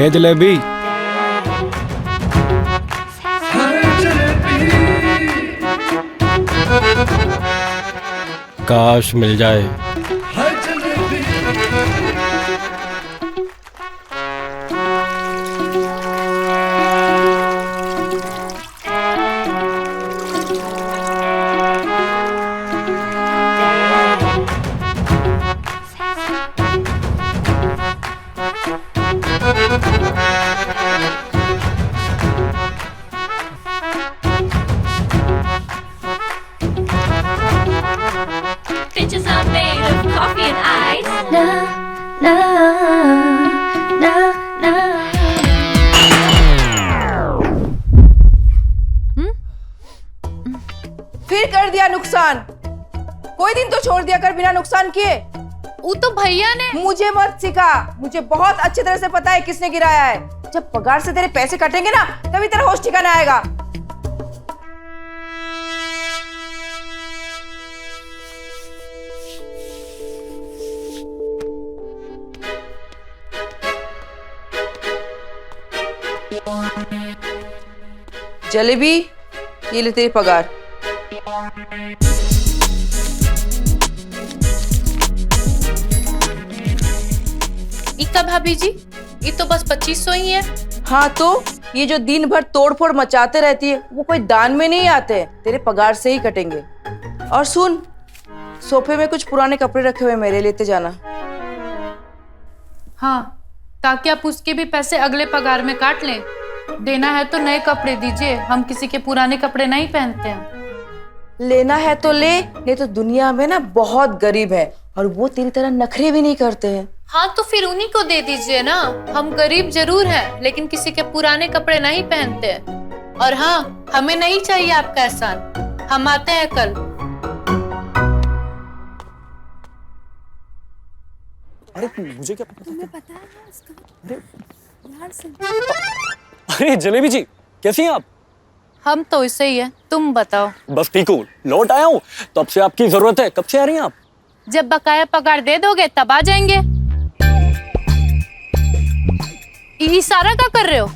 हे जलेबी, काश मिल जाए। Bitches are made of coffee and ice. Na na na na. फिर कर दिया नुकसान। कोई दिन तो छोड़ दिया कर बिना नुकसान किए। वो तो भैया ने। मुझे मत सिखा, मुझे बहुत अच्छी तरह से पता है किसने गिराया है। जब पगार से तेरे पैसे कटेंगे ना, तभी तेरा होश ठिकाना आएगा। जलेबी, ये ले तेरी पगार। इक्का भाभी जी, ये तो बस 2500 ही है। हाँ तो ये जो दिन भर तोड़फोड़ मचाते रहती है, वो कोई दान में नहीं आते, तेरे पगार से ही कटेंगे। और सुन, सोफे में कुछ पुराने कपड़े रखे हुए मेरे लेते जाना। हाँ, ताकि आप उसके भी पैसे अगले पगार में काट लें। देना है तो नए कपड़े दीजिए, हम किसी के पुराने कपड़े नहीं पहनते हैं। लेना है तो ले, नहीं तो दुनिया में ना बहुत गरीब है और वो तेरी तरह नखरे भी नहीं करते हैं। हाँ तो फिर उन्हीं को दे दीजिए ना। हम गरीब जरूर हैं, लेकिन किसी के पुराने कपड़े नहीं पहनते। और हाँ, हमें नहीं चाहिए आपका एहसान। हम आते हैं कल। अरे मुझे क्या पता? तुम्हें पता है ना उसका? यार से अरे जलेबी जी, कैसी हैं आप? हम तो ऐसे ही है, तुम बताओ। बस ठीक हूँ, लौट आया हूँ। तब से आपकी जरूरत है। कब से आ रही हैं आप? जब बकाया पगार दे दोगे तब आ जाएंगे। ये सारा क्या कर रहे हो?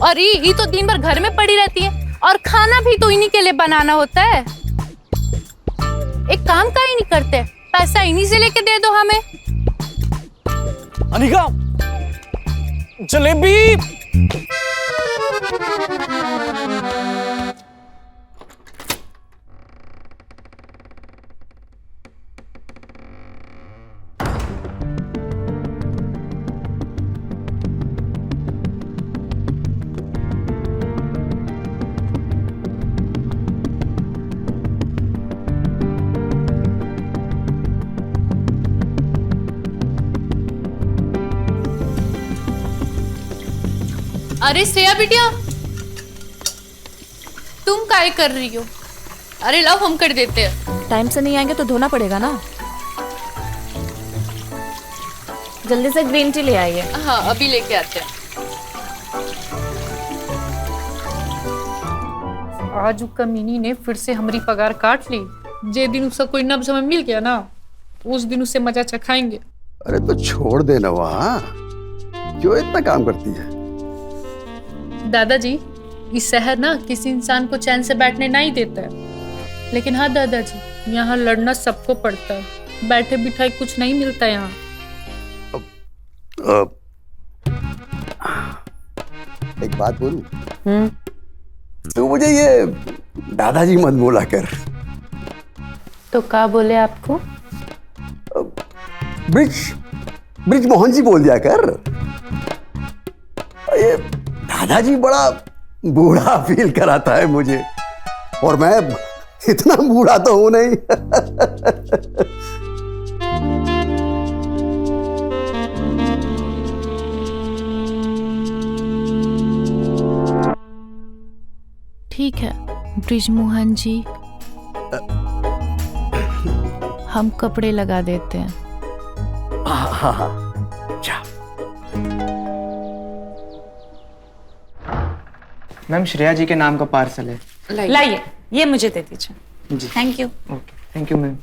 और ये तो दिन भर घर में पड़ी रहती है, और खाना भी तो इन्हीं के लिए बनाना होता है। एक काम का ही नहीं करते, पैसा इन्हीं से लेके दे दो हमें। अनिका, जलेबी। अरे श्रेया बिटिया, तुम काय कर रही हो? अरे लाओ, हम कर देते हैं। टाइम से नहीं आएंगे तो धोना पड़ेगा ना। जल्दी से ग्रीन टी ले आइए। हाँ, अभी लेके आते हैं। आज कमीनी ने फिर से हमारी पगार काट ली। जे दिन उसका कोई नब्ज हमें मिल गया ना, उस दिन उससे मजा चखाएंगे। अरे तो छोड़ देना वहाँ, क्यों इतना काम करती है? दादाजी, इस शहर ना किसी इंसान को चैन से बैठने नहीं देता है। लेकिन हाँ दादाजी, यहाँ लड़ना सबको पड़ता है। बैठे बिठाए कुछ नहीं मिलता यहाँ। एक बात बोलूं? तो मुझे ये दादाजी मत बोला कर। तो क्या बोले आपको? ब्रिज मोहन जी बोल दिया कर। ये दादाजी बड़ा बूढ़ा फील कराता है मुझे, और मैं इतना बूढ़ा तो हूं नहीं। ठीक है ब्रिजमोहन जी, हम कपड़े लगा देते हैं। हाँ, जा। मैम, श्रेया जी के नाम का पार्सल है। लाइए, ये मुझे दे दीजिए। जी, thank you. Okay, thank you ma'am.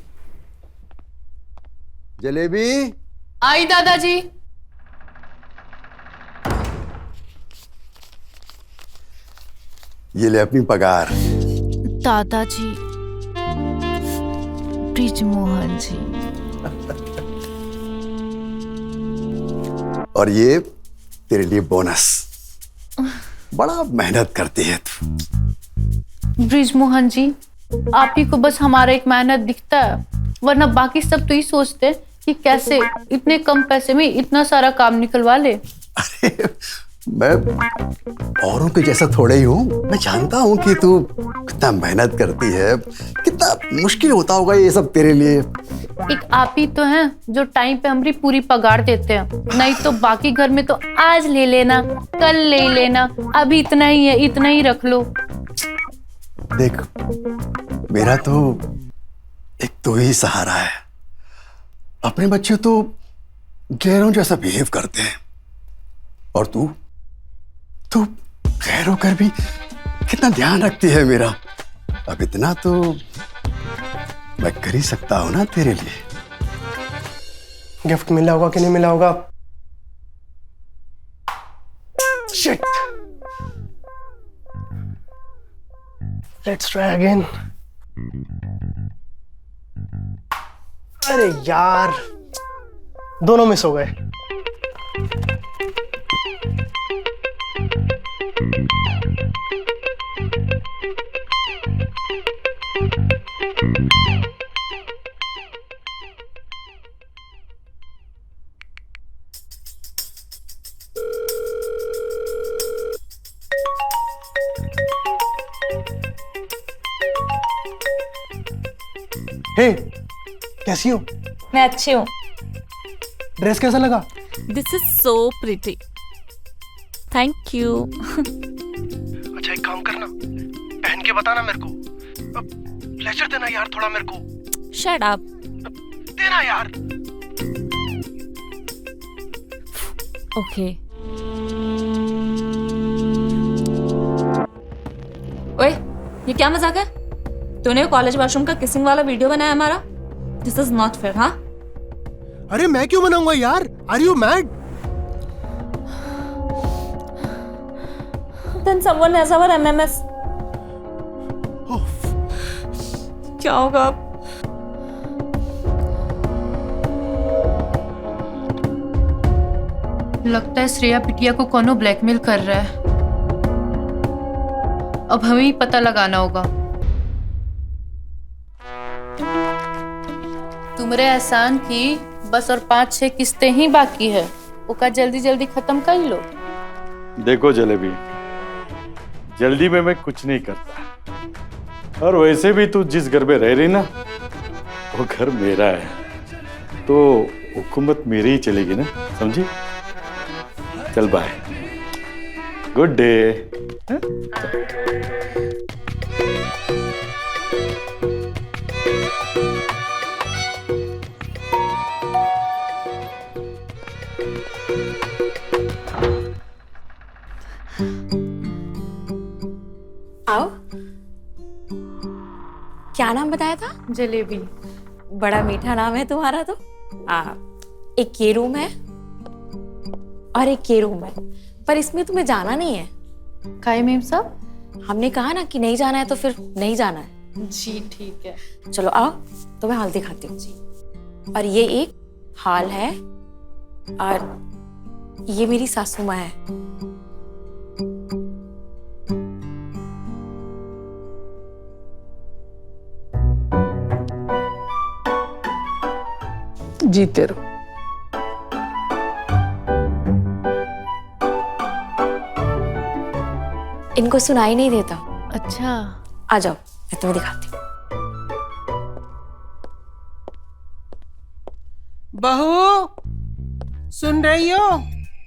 Jalebi. आई दादाजी। ये ले अपनी पगार। दादाजी, ब्रिजमोहन जी। और ये तेरे लिए बोनस। बड़ा मेहनत करती है तू। ब्रिजमोहन जी, आप ही को बस हमारा एक मेहनत दिखता है, वरना बाकी सब तो ये सोचते हैं कि कैसे इतने कम पैसे में इतना सारा काम निकलवा ले। अरे मैं औरों के जैसा थोड़े ही हूँ। मैं जानता हूँ कि तू कितना मेहनत करती है, कितना मुश्किल होता होगा ये सब तेरे लिए। एक आप ही तो हैं जो टाइम पे हमारी पूरी पगार देते हैं, नहीं तो बाकी घर में तो आज ले लेना, कल ले लेना, अभी इतना ही है, इतना ही रख लो। देख, मेरा तो एक तो ही सहारा है। अपने बच्चे तो गैरों जैसा बिहेव करते हैं, और तू गैर होकर भी कितना ध्यान रखती है मेरा। अब इतना तो मैं कर ही सकता हूं ना तेरे लिए। गिफ्ट मिला होगा कि नहीं मिला होगा? Shit, let's try again. अरे यार, दोनों मिस हो गए। हे, कैसी हो? मैं अच्छी हूँ। ड्रेस कैसा लगा? This is so pretty. Thank you. अच्छा एक काम करना, पहन के बताना मेरे को। प्लेजर देना यार थोड़ा मेरे को। Shut up. देना यार। ओके। ओए, ये क्या मजाक है? तूने कॉलेज वॉशरूम का किसिंग वाला वीडियो बनाया हमारा? This is not fair. हाँ, अरे मैं क्यों बनाऊंगा यार? Are you mad? then someone has our MMS. क्या होगा अब? लगता है श्रेया बिटिया को कोनो ब्लैकमेल कर रहा है। अब हमें ही पता लगाना होगा। तुमरे एहसान की बस और 5-6 किस्तें ही बाकी है, उसका जल्दी जल्दी खत्म कर लो। देखो जलेबी, जल्दी में मैं कुछ नहीं करता, और वैसे भी तू जिस घर में रह रही ना, वो घर मेरा है, तो हुकूमत मेरी ही चलेगी ना, समझी? चल बाय, गुड डे। आओ। क्या नाम बताया था? जलेबी। बड़ा मीठा नाम है तुम्हारा तो। एक ये रूम है और एक ये रूम है, पर इसमें तुम्हें जाना नहीं है। काहे मेम साहब? हमने कहा ना कि नहीं जाना है तो फिर नहीं जाना है। जी ठीक है। चलो आओ, तो मैं हाल दिखाती हूँ जी। और ये एक हाल है, और ये मेरी सासू माँ है। जीते रहो। इनको सुनाई नहीं देता। अच्छा, आ जाओ, मैं तुम्हें दिखाती हूँ। बहू, सुन रही हो?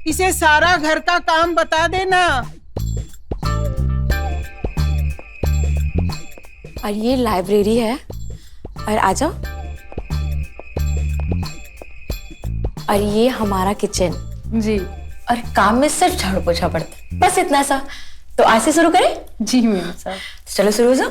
इसे सारा घर का काम बता देना। और ये लाइब्रेरी है, और आ जाओ। और ये हमारा किचन जी। और काम में सिर्फ झाड़ू पोछा पड़ता है, बस इतना सा। तो आज से शुरू करें? जी मेम साहब। चलो शुरू हो जाओ।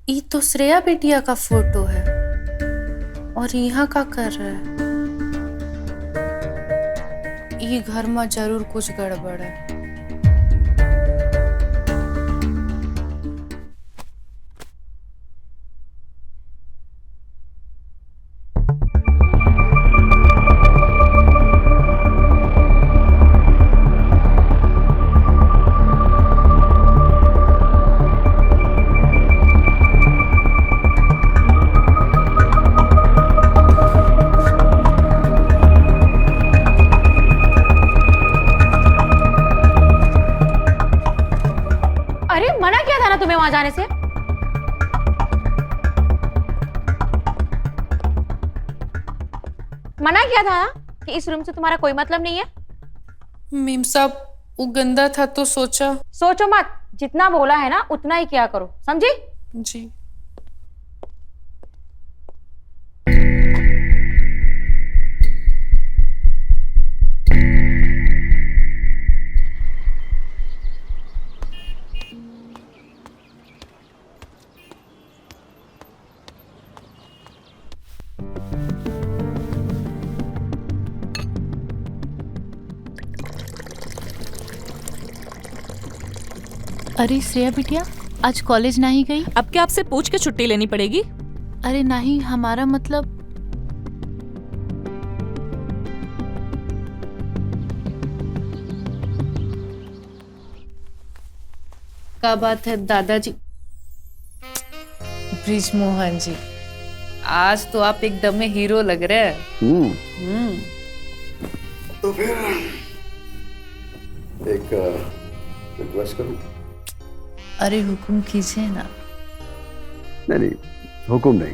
ये तो श्रेया बिटिया का फोटो है और यहाँ का कर रहा है। ये घर में जरूर कुछ गड़बड़ है। अरे मना किया था ना तुम्हें वहां जाने से। मना किया था ना कि इस रूम से तुम्हारा कोई मतलब नहीं है। मीम साहब वो गंदा था तो सोचा। सोचो मत, जितना बोला है ना उतना ही किया करो, समझी? जी। अरे श्रेया बिटिया आज कॉलेज नहीं गई? अब क्या आपसे पूछ के छुट्टी लेनी पड़ेगी? अरे नहीं, हमारा मतलब क्या बात है दादाजी? ब्रिज मोहन जी, आज तो आप एकदम में हीरो लग रहे हैं। तो फिर एक रिक्वेस्ट करूं? अरे हुक्म कीजिए ना। नहीं नहीं, हुक्म नहीं,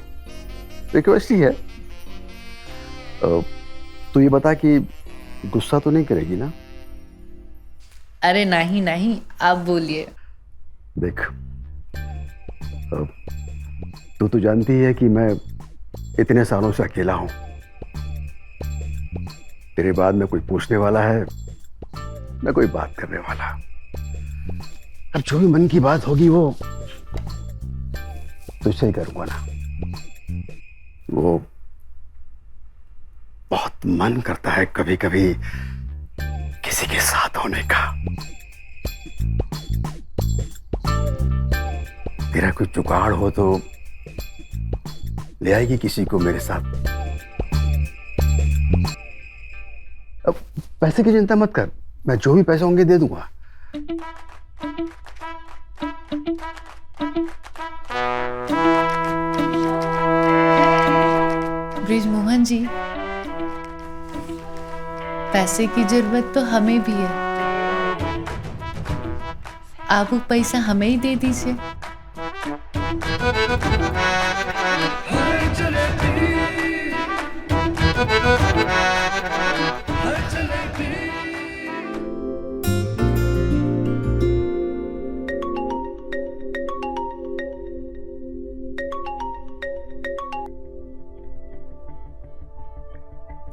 रिक्वेस्ट ही है। तू ये बता कि गुस्सा तो नहीं करेगी ना? अरे नहीं नहीं, आप बोलिए। देख, तू तो जानती है कि मैं इतने सालों से अकेला हूं। तेरे बाद में कोई पूछने वाला है न कोई बात करने वाला। अब जो भी मन की बात होगी वो तुझसे ही करूंगा ना। वो बहुत मन करता है कभी कभी किसी के साथ होने का। तेरा कोई जुगाड़ हो तो ले आएगी किसी को मेरे साथ। अब पैसे की चिंता मत कर, मैं जो भी पैसे होंगे दे दूंगा। ब्रिज मोहन जी, पैसे की जरूरत तो हमें भी है। आप वो पैसा हमें ही दे दीजिए।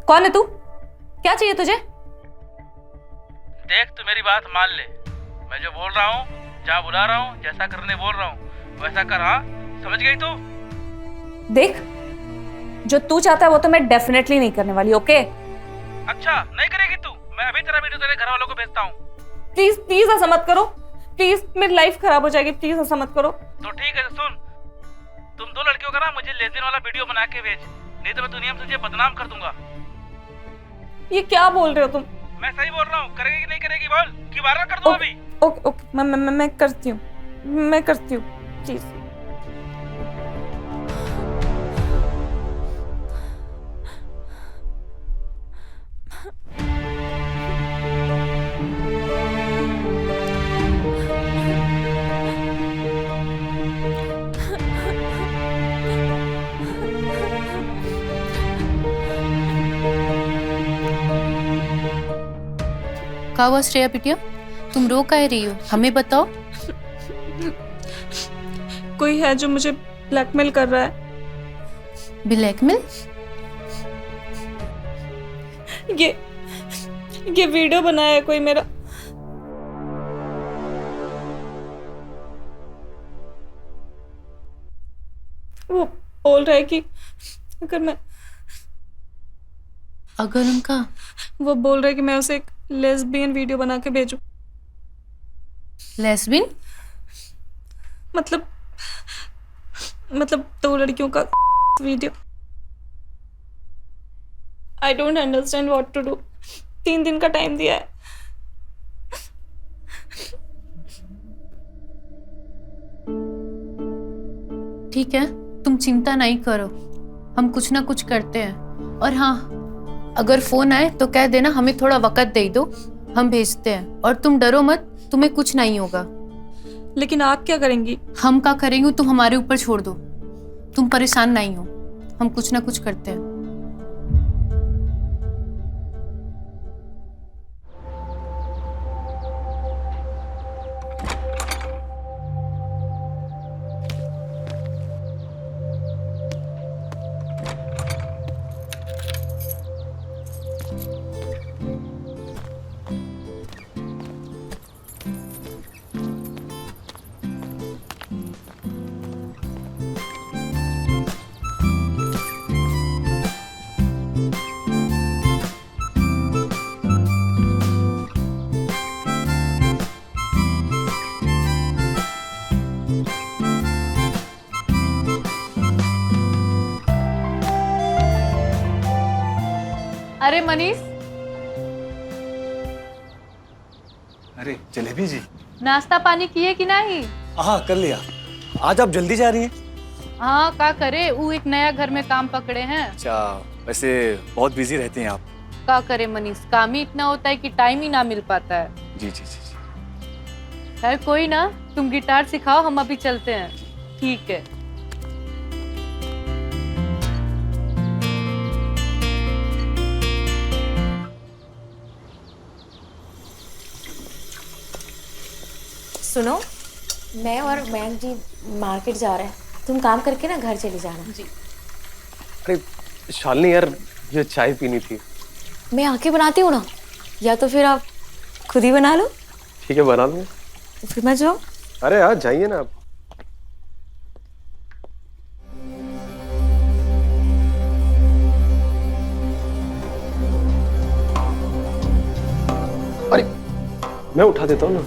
कौन है तू? क्या चाहिए तुझे? देख, तू मेरी बात मान ले। मैं जो बोल रहा हूँ, जहाँ बुला रहा हूँ, जैसा करने बोल रहा हूँ वैसा कर। हाँ, समझ गई तू? देख, जो तू चाहता है वो तो मैं डेफिनेटली नहीं करने वाली। ओके? अच्छा, नहीं करेगी तू? मैं अभी तेरा वीडियो तेरे घर वालों को भेजता हूँ। प्लीज प्लीज ऐसा मत करो। प्लीज, मेरी लाइफ खराब हो जाएगी। प्लीज ऐसा मत करो। तो ठीक है, सुन, तुम दो लड़कियों का ना मुझे लेसबियन वाला वीडियो बना के भेज, नहीं तो मैं दुनिया में तुझे बदनाम कर दूंगा। ये क्या बोल रहे हो तुम? मैं सही बोल रहा हूँ। करेगी कि नहीं करेगी बोल, कि वायरल कर दूं अभी? ओके ओके, मैं करती हूँ, मैं करती हूँ, प्लीज। क्या हुआ श्रेया बिटिया, तुम रो कह रही हो? हमें बताओ। कोई है जो मुझे ब्लैकमेल कर रहा है। ब्लैकमेल? ये वीडियो बनाया है कोई मेरा। वो बोल रहा है कि अगर उनका वो बोल रहा है कि मैं उसे एक लेस्बियन वीडियो बना के भेजूं। लेस्बियन मतलब 2 लड़कियों का video. I don't understand what to do. 3 दिन का टाइम दिया है। ठीक है, तुम चिंता नहीं करो, हम कुछ ना कुछ करते हैं। और हाँ, अगर फोन आए तो कह देना हमें थोड़ा वक्त दे दो, हम भेजते हैं। और तुम डरो मत, तुम्हें कुछ नहीं होगा। लेकिन आप क्या करेंगी? हम क्या करेंगे तुम हमारे ऊपर छोड़ दो, तुम परेशान नहीं हो, हम कुछ ना कुछ करते हैं। अरे मनीष, अरे जलेबी जी, नाश्ता पानी किए कि नहीं? हाँ कर लिया। आज आप जल्दी जा रही हैं? हाँ, क्या करे, वो एक नया घर में काम पकड़े हैं। अच्छा, वैसे बहुत बिजी रहती हैं आप। क्या करे मनीष, काम ही इतना होता है कि टाइम ही ना मिल पाता है। जी जी जी जी। खैर कोई ना, तुम गिटार सिखाओ, हम अभी चलते हैं। ठीक है। सुनो, मैं और मैम जी मार्केट जा रहे हैं, तुम काम करके ना घर चली जाना। जी। अरे शालिनी यार, ये चाय पीनी थी। मैं आके बनाती हूँ ना, या तो फिर आप खुद ही बना लो। ठीक है, बना लूँ। तो फिर मैं जाऊँ? अरे यार जाइए ना आप। अरे मैं उठा देता हूँ ना।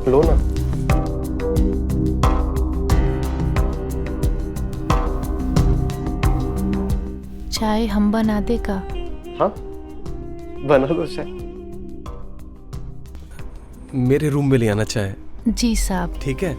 लो ना। चाय हम बना दे का? हाँ बना दो चाय। मेरे रूम में ले आना चाय। जी साहब। ठीक है।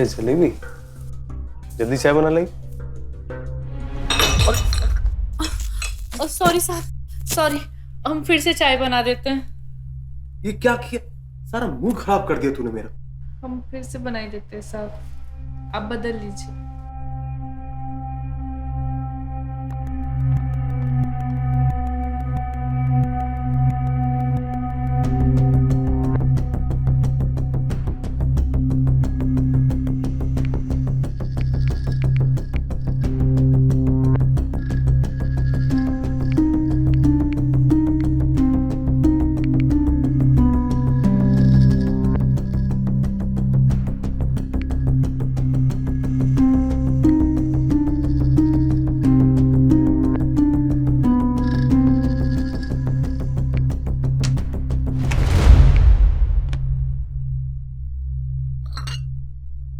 जलेबी, जल्दी चाय बना लाई। सॉरी साहब, सॉरी, हम फिर से चाय बना देते हैं। ये क्या किया, सारा मूड खराब कर दिया तूने मेरा। हम फिर से बनाई देते हैं साहब, आप बदल लीजिए।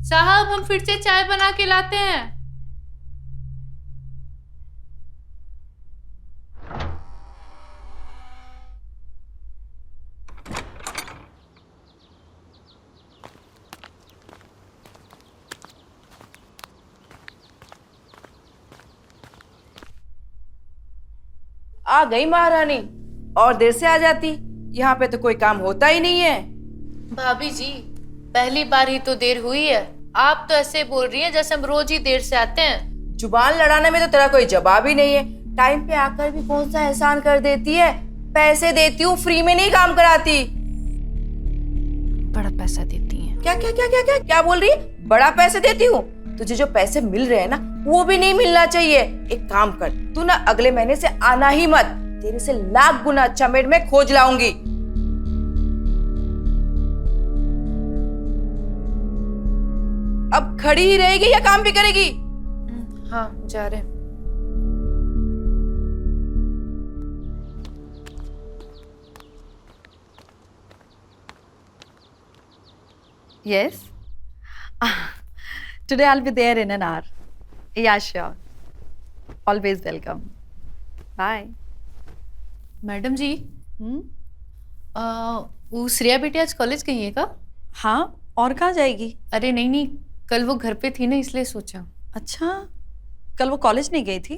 साहब हम फिर से चाय बना के लाते हैं। आ गई महारानी, और देर से आ जाती। यहाँ पे तो कोई काम होता ही नहीं है। भाभी जी, पहली बार ही तो देर हुई है। आप तो ऐसे बोल रही हैं जैसे हम रोज ही देर से आते हैं। जुबान लड़ाने में तो तेरा कोई जवाब ही नहीं है। टाइम पे आकर भी कौन सा एहसान कर देती है। पैसे देती हूँ, फ्री में नहीं काम कराती। बड़ा पैसा देती हैं। क्या क्या क्या क्या क्या क्या बोल रही है? बड़ा पैसे देती हूँ? तुझे जो पैसे मिल रहे हैं ना, वो भी नहीं मिलना चाहिए। एक काम कर, तू ना अगले महीने से आना ही मत। तेरे से लाख गुना अच्छा मेड मैं खोज लाऊंगी। अब खड़ी ही रहेगी या काम भी करेगी? हाँ, जा रहे हैं। Yes. Today I'll be there in an hour. Yeah, sure. Always welcome. Bye. Madam जी, वो श्रेया बेटी आज कॉलेज गई है का? हाँ, और कहाँ जाएगी? अरे नहीं नहीं, कल वो घर पे थी ना, इसलिए सोचा। अच्छा, कल वो कॉलेज नहीं गई थी?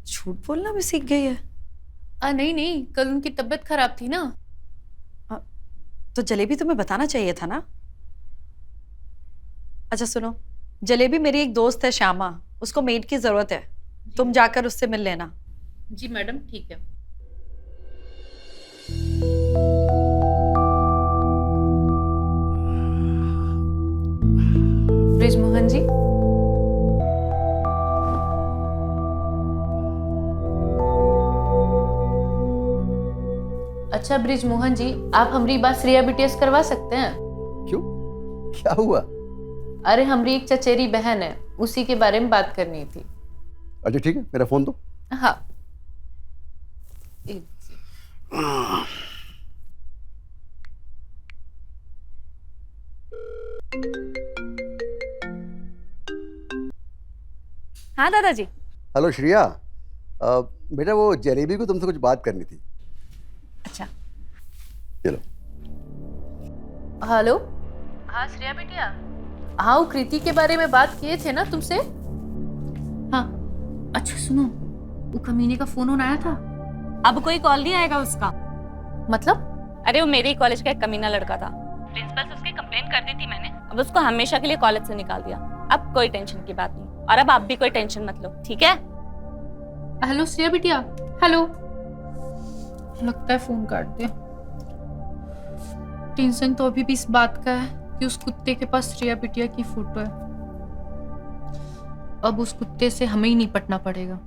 झूठ बोलना भी सीख गई है। नहीं नहीं, कल उनकी तबीयत खराब थी ना। तो जलेबी तुम्हें बताना चाहिए था ना। अच्छा सुनो, जलेबी मेरी एक दोस्त है श्यामा, उसको मेड की जरूरत है, तुम जाकर उससे मिल लेना। जी मैडम, ठीक है। ब्रिजमोहन जी, अच्छा ब्रिजमोहन जी, आप हमारी बात श्रेया बीटीएस करवा सकते हैं? क्यों, क्या हुआ? अरे हमारी एक चचेरी बहन है, उसी के बारे में बात करनी थी। अच्छा ठीक है, मेरा फोन दो। हाँ। हाँ दादाजी। हेलो श्रेया, बेटा वो जलेबी को तुमसे कुछ बात करनी थी। अच्छा चलो। हेलो। हाँ श्रेया बेटिया। हाँ, वो कृति के बारे में बात किए थे ना तुमसे। हाँ। अच्छा सुनो, वो कमीने का फोन आया था। अब कोई कॉल नहीं आएगा उसका। मतलब? अरे वो मेरे ही कॉलेज का एक कमीना लड़का था। प्रिंसिपल से उसकी कंप्लेंट कर दी थी मैंने, अब उसको हमेशा के लिए कॉलेज से निकाल दिया। अब कोई टेंशन की बात नहीं, और अब आप भी कोई टेंशन मत लो, ठीक है? हेलो श्रेया बिटिया। हेलो। लगता है फोन काट दिया। टेंशन तो अभी भी इस बात का है कि उस कुत्ते के पास श्रेया बिटिया की फोटो है। अब उस कुत्ते से हमें ही निपटना पड़ेगा।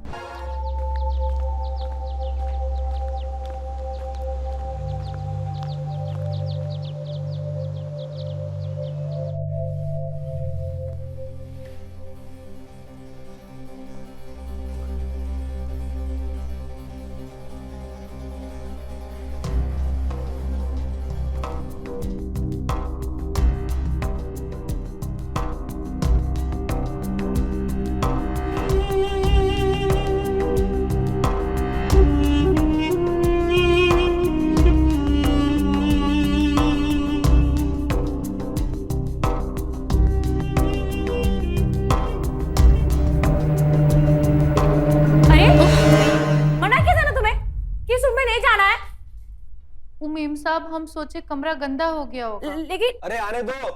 मेम साहब, हम सोचे कमरा गंदा हो गया होगा। लेकिन अरे आने दो,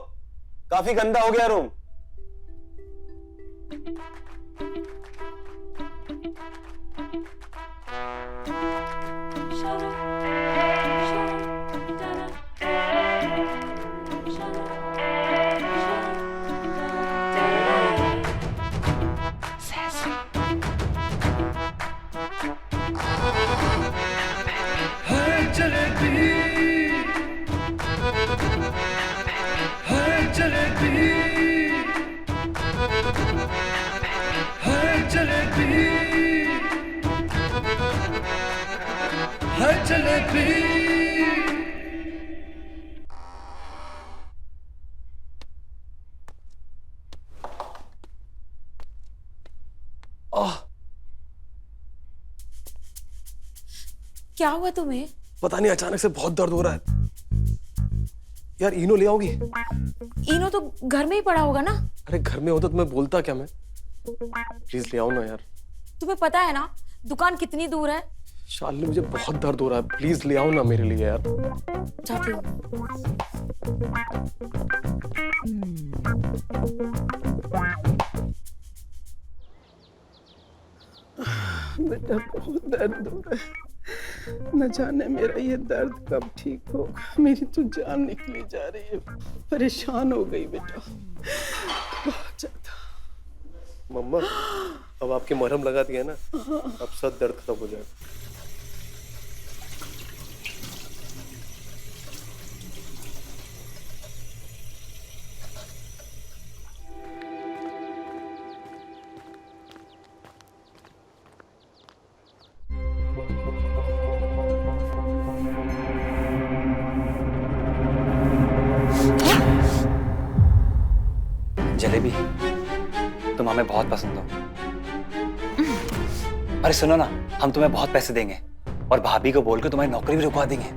काफी गंदा हो गया रूम। क्या हुआ तुम्हें? पता नहीं, अचानक से बहुत दर्द हो रहा है यार। इनो ले आओगी? इनो तो घर में ही पड़ा होगा ना। अरे घर में होता तो मैं बोलता क्या? मैं प्लीज ले आओ ना यार। तुम्हें पता है ना दुकान कितनी दूर है? शालिनी मुझे बहुत दर्द हो रहा है, प्लीज ले आओ ना मेरे लिए यार। जाती हूँ। बेटा बहुत दर्द हो रहा है, न जाने मेरा ये दर्द कब ठीक होगा। मेरी तो जान निकली जा रही है, परेशान हो गई बेटा बहुत ज्यादा। मम्मा अब आपके मरहम लगा दिया ना, अब सब दर्द खत्म हो जाएगा। जलेबी, तुम हमें बहुत पसंद हो। अरे सुनो ना, हम तुम्हें बहुत पैसे देंगे और भाभी को बोल के तुम्हारी नौकरी भी रुकवा देंगे।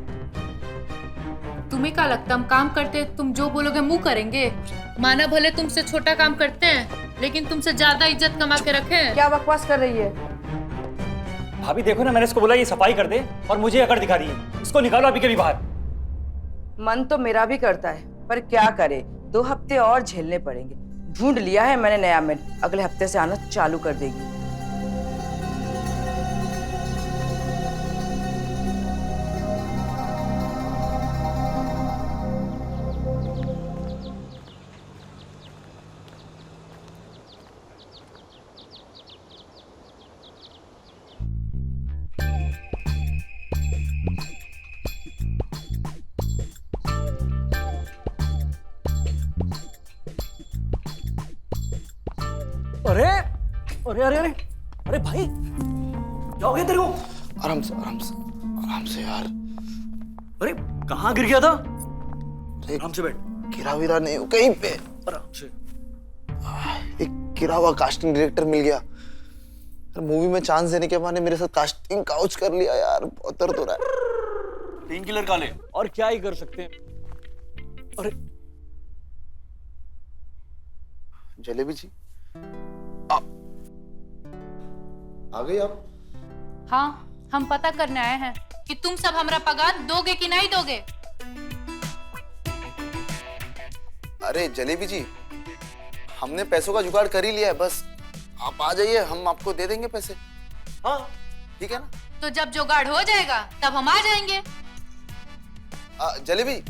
तुम्हें क्या लगता हम काम करते तुम जो बोलोगे मुंह करेंगे? माना भले तुमसे छोटा काम करते हैं लेकिन तुमसे ज्यादा इज्जत कमा के रखे हैं। क्या बकवास कर रही है? भाभी देखो ना, मैंने इसको बोला ये सफाई कर दे और मुझे अकड़ दिखा रही है। इसको निकालो अभी के भी बाहर। मन तो मेरा भी करता है पर क्या करे, 2 हफ्ते और झेलने पड़ेंगे। ढूंढ लिया है मैंने नया मेड, अगले हफ्ते से आना चालू कर देगी। अरे अरे अरे अरे अरे भाई, क्या हो गया तेरे को? आराम से आराम से आराम से यार। अरे कहाँ गिर गया था? आराम से बैठ। गिरा विरा नहीं हो कहीं पे। आराम से। एक गिरा हुआ कास्टिंग डायरेक्टर मिल गया। मूवी में चांस देने के बहाने मेरे साथ कास्टिंग काउच कर लिया यार, बहुत दर्द हो रहा है। पेन किलर खा ले, और क्या ही कर सकते हैं। अरे जलेबी जी आ गई आप? हाँ, हम पता करने आए हैं कि तुम सब हमारा पगार दोगे कि नहीं दोगे। अरे जलेबी जी, हमने पैसों का जुगाड़ कर ही लिया है, बस आप आ जाइए, हम आपको दे देंगे पैसे। हाँ ठीक है ना? तो जब जुगाड़ हो जाएगा तब हम आ जाएंगे। जलेबी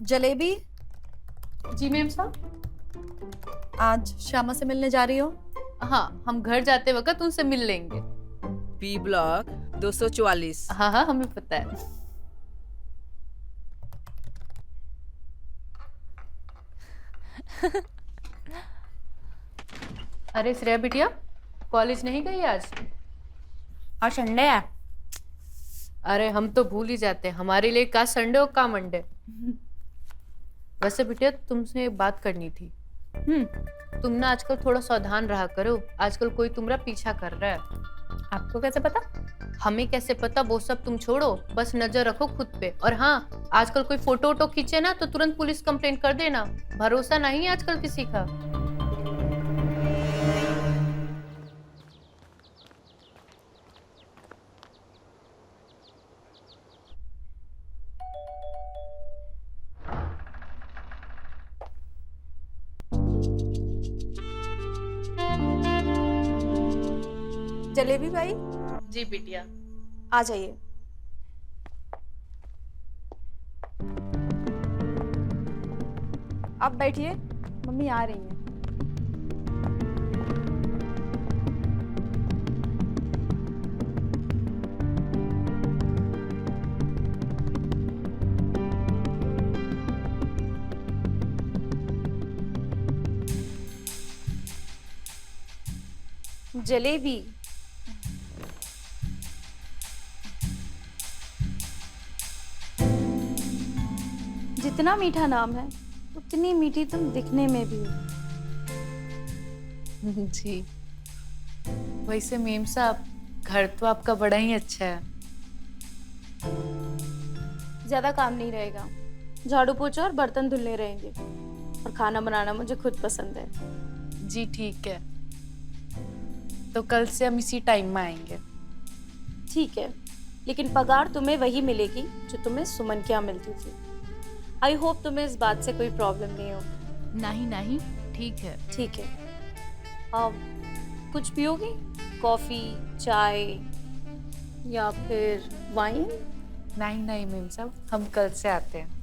जलेबी जी मैम साहब। आज श्यामा से मिलने जा रही हो? हाँ, हम घर जाते वक्त उनसे मिल लेंगे। B block 244। हाँ हाँ हमें पता है। अरे श्रेया बिटिया, कॉलेज नहीं गई आज? आज संडे है। अरे हम तो भूल ही जाते हैं, हमारे लिए का संडे और का मंडे। वैसे बिटिया तुमसे एक बात करनी थी। तुम ना आजकल थोड़ा सावधान रहा करो, आजकल कोई तुम्हारा पीछा कर रहा है। आपको कैसे पता? हमें कैसे पता वो सब तुम छोड़ो, बस नजर रखो खुद पे। और हाँ, आजकल कोई फोटो वोटो खींचे ना तो तुरंत पुलिस कंप्लेंट कर देना, भरोसा नहीं है आजकल किसी का। जलेबी भाई जी बिटिया, आ जाइए। आप बैठिए, मम्मी आ रही हैं। जलेबी। जितना मीठा नाम है उतनी मीठी तुम दिखने में भी हो। जी वैसे मेम साहब घर तो आपका बड़ा ही अच्छा है। ज्यादा काम नहीं रहेगा, झाड़ू पोछा और बर्तन धुलने रहेंगे, और खाना बनाना मुझे खुद पसंद है। जी ठीक है, तो कल से हम इसी टाइम में आएंगे। ठीक है, लेकिन पगार तुम्हें वही मिलेगी जो तुम्हें सुमन के यहाँ मिलती थी। आई होप तुम्हें इस बात से कोई प्रॉब्लम नहीं हो। नहीं नहीं ठीक है। ठीक है। कुछ पियोगी? कॉफी, चाय या फिर वाइन? नहीं नहीं मेम साहब, हम कल से आते हैं।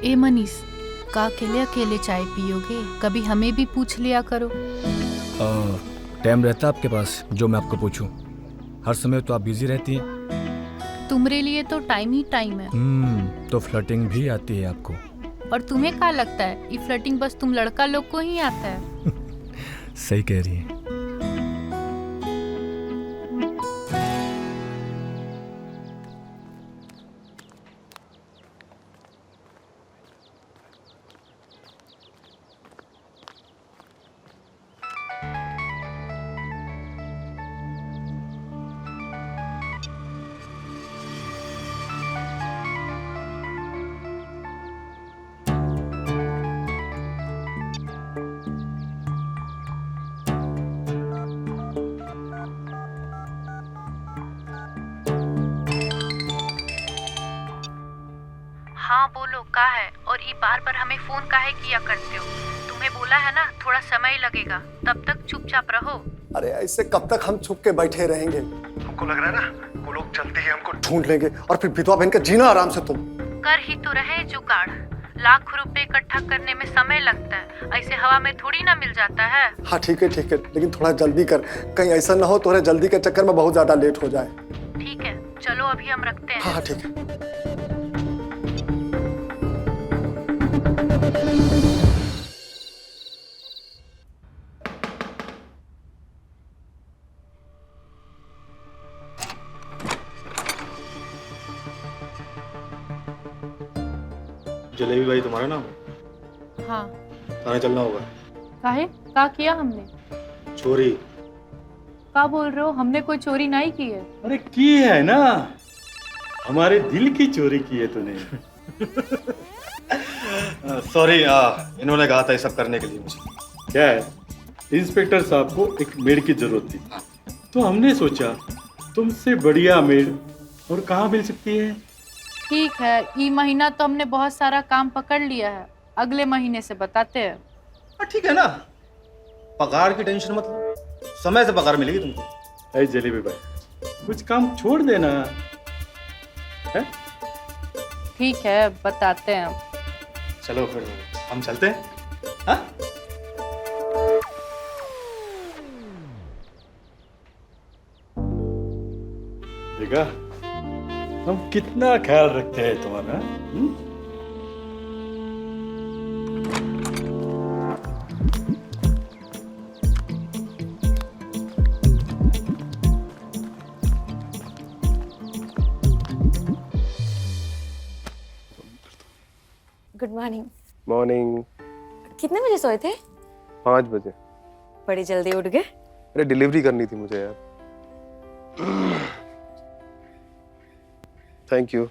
ए मनीष, का अकेले अकेले चाय पियोगे? कभी हमें भी पूछ लिया करो। टाइम रहता है आपके पास जो मैं आपको पूछूं? हर समय तो आप बिजी रहती हैं। तुम्हारे लिए तो टाइम ही टाइम है। तो फ्लर्टिंग भी आती है आपको? और तुम्हें क्या लगता है ये फ्लर्टिंग बस तुम लड़का लोग को ही आता है? सही कह रही है। हाँ बोलो, का है? और ये बार बार हमें फोन काहे किया करते हो? तुम्हें बोला है ना थोड़ा समय लगेगा, तब तक चुपचाप रहो। अरे ऐसे कब तक हम छुप के बैठे रहेंगे? हमको लग रहा है ना वो लोग जल्दी ही हमको ढूंढ लेंगे और फिर विधवा बहन का जीना आराम से तुम कर ही तो रहे जुगाड़। लाख रुपए इकट्ठा करने में समय लगता है, ऐसे हवा में थोड़ी ना मिल जाता है। हाँ ठीक है, लेकिन थोड़ा जल्दी कर, कहीं ऐसा ना हो तुम्हारे जल्दी के चक्कर में बहुत ज्यादा लेट हो जाए। ठीक है चलो अभी हम रखते हैं। हाँ ठीक है। जलेबी भाई तुम्हारा नाम है? हाँ। थाने चलना होगा। काहे? का किया हमने? चोरी। का बोल रहे हो? हमने कोई चोरी नहीं की है। अरे की है ना, हमारे दिल की चोरी की है तूने। सॉरी, इन्होंने कहा था ये सब करने के लिए मुझे। क्या है, इंस्पेक्टर साहब को एक मेड की जरूरत थी, तो हमने सोचा तुमसे बढ़िया मेड और कहाँ मिल सकती है। ठीक है, ये महीना तो हमने बहुत सारा काम पकड़ लिया है, अगले महीने से बताते हैं। ठीक है ना, पगार की टेंशन मत लो, समय से पगार मिलेगी तुमको। अरे जलेबी भाई कुछ काम छोड़ देना है? ठीक है बताते हैं। चलो फिर हम चलते हैं। हाँ? देखा हम कितना ख्याल रखते हैं तुम्हारा। Good morning. मॉर्निंग। कितने बजे सोए थे? 5 बजे। बड़ी जल्दी उठ गए। अरे डिलीवरी करनी थी मुझे यार। Thank you.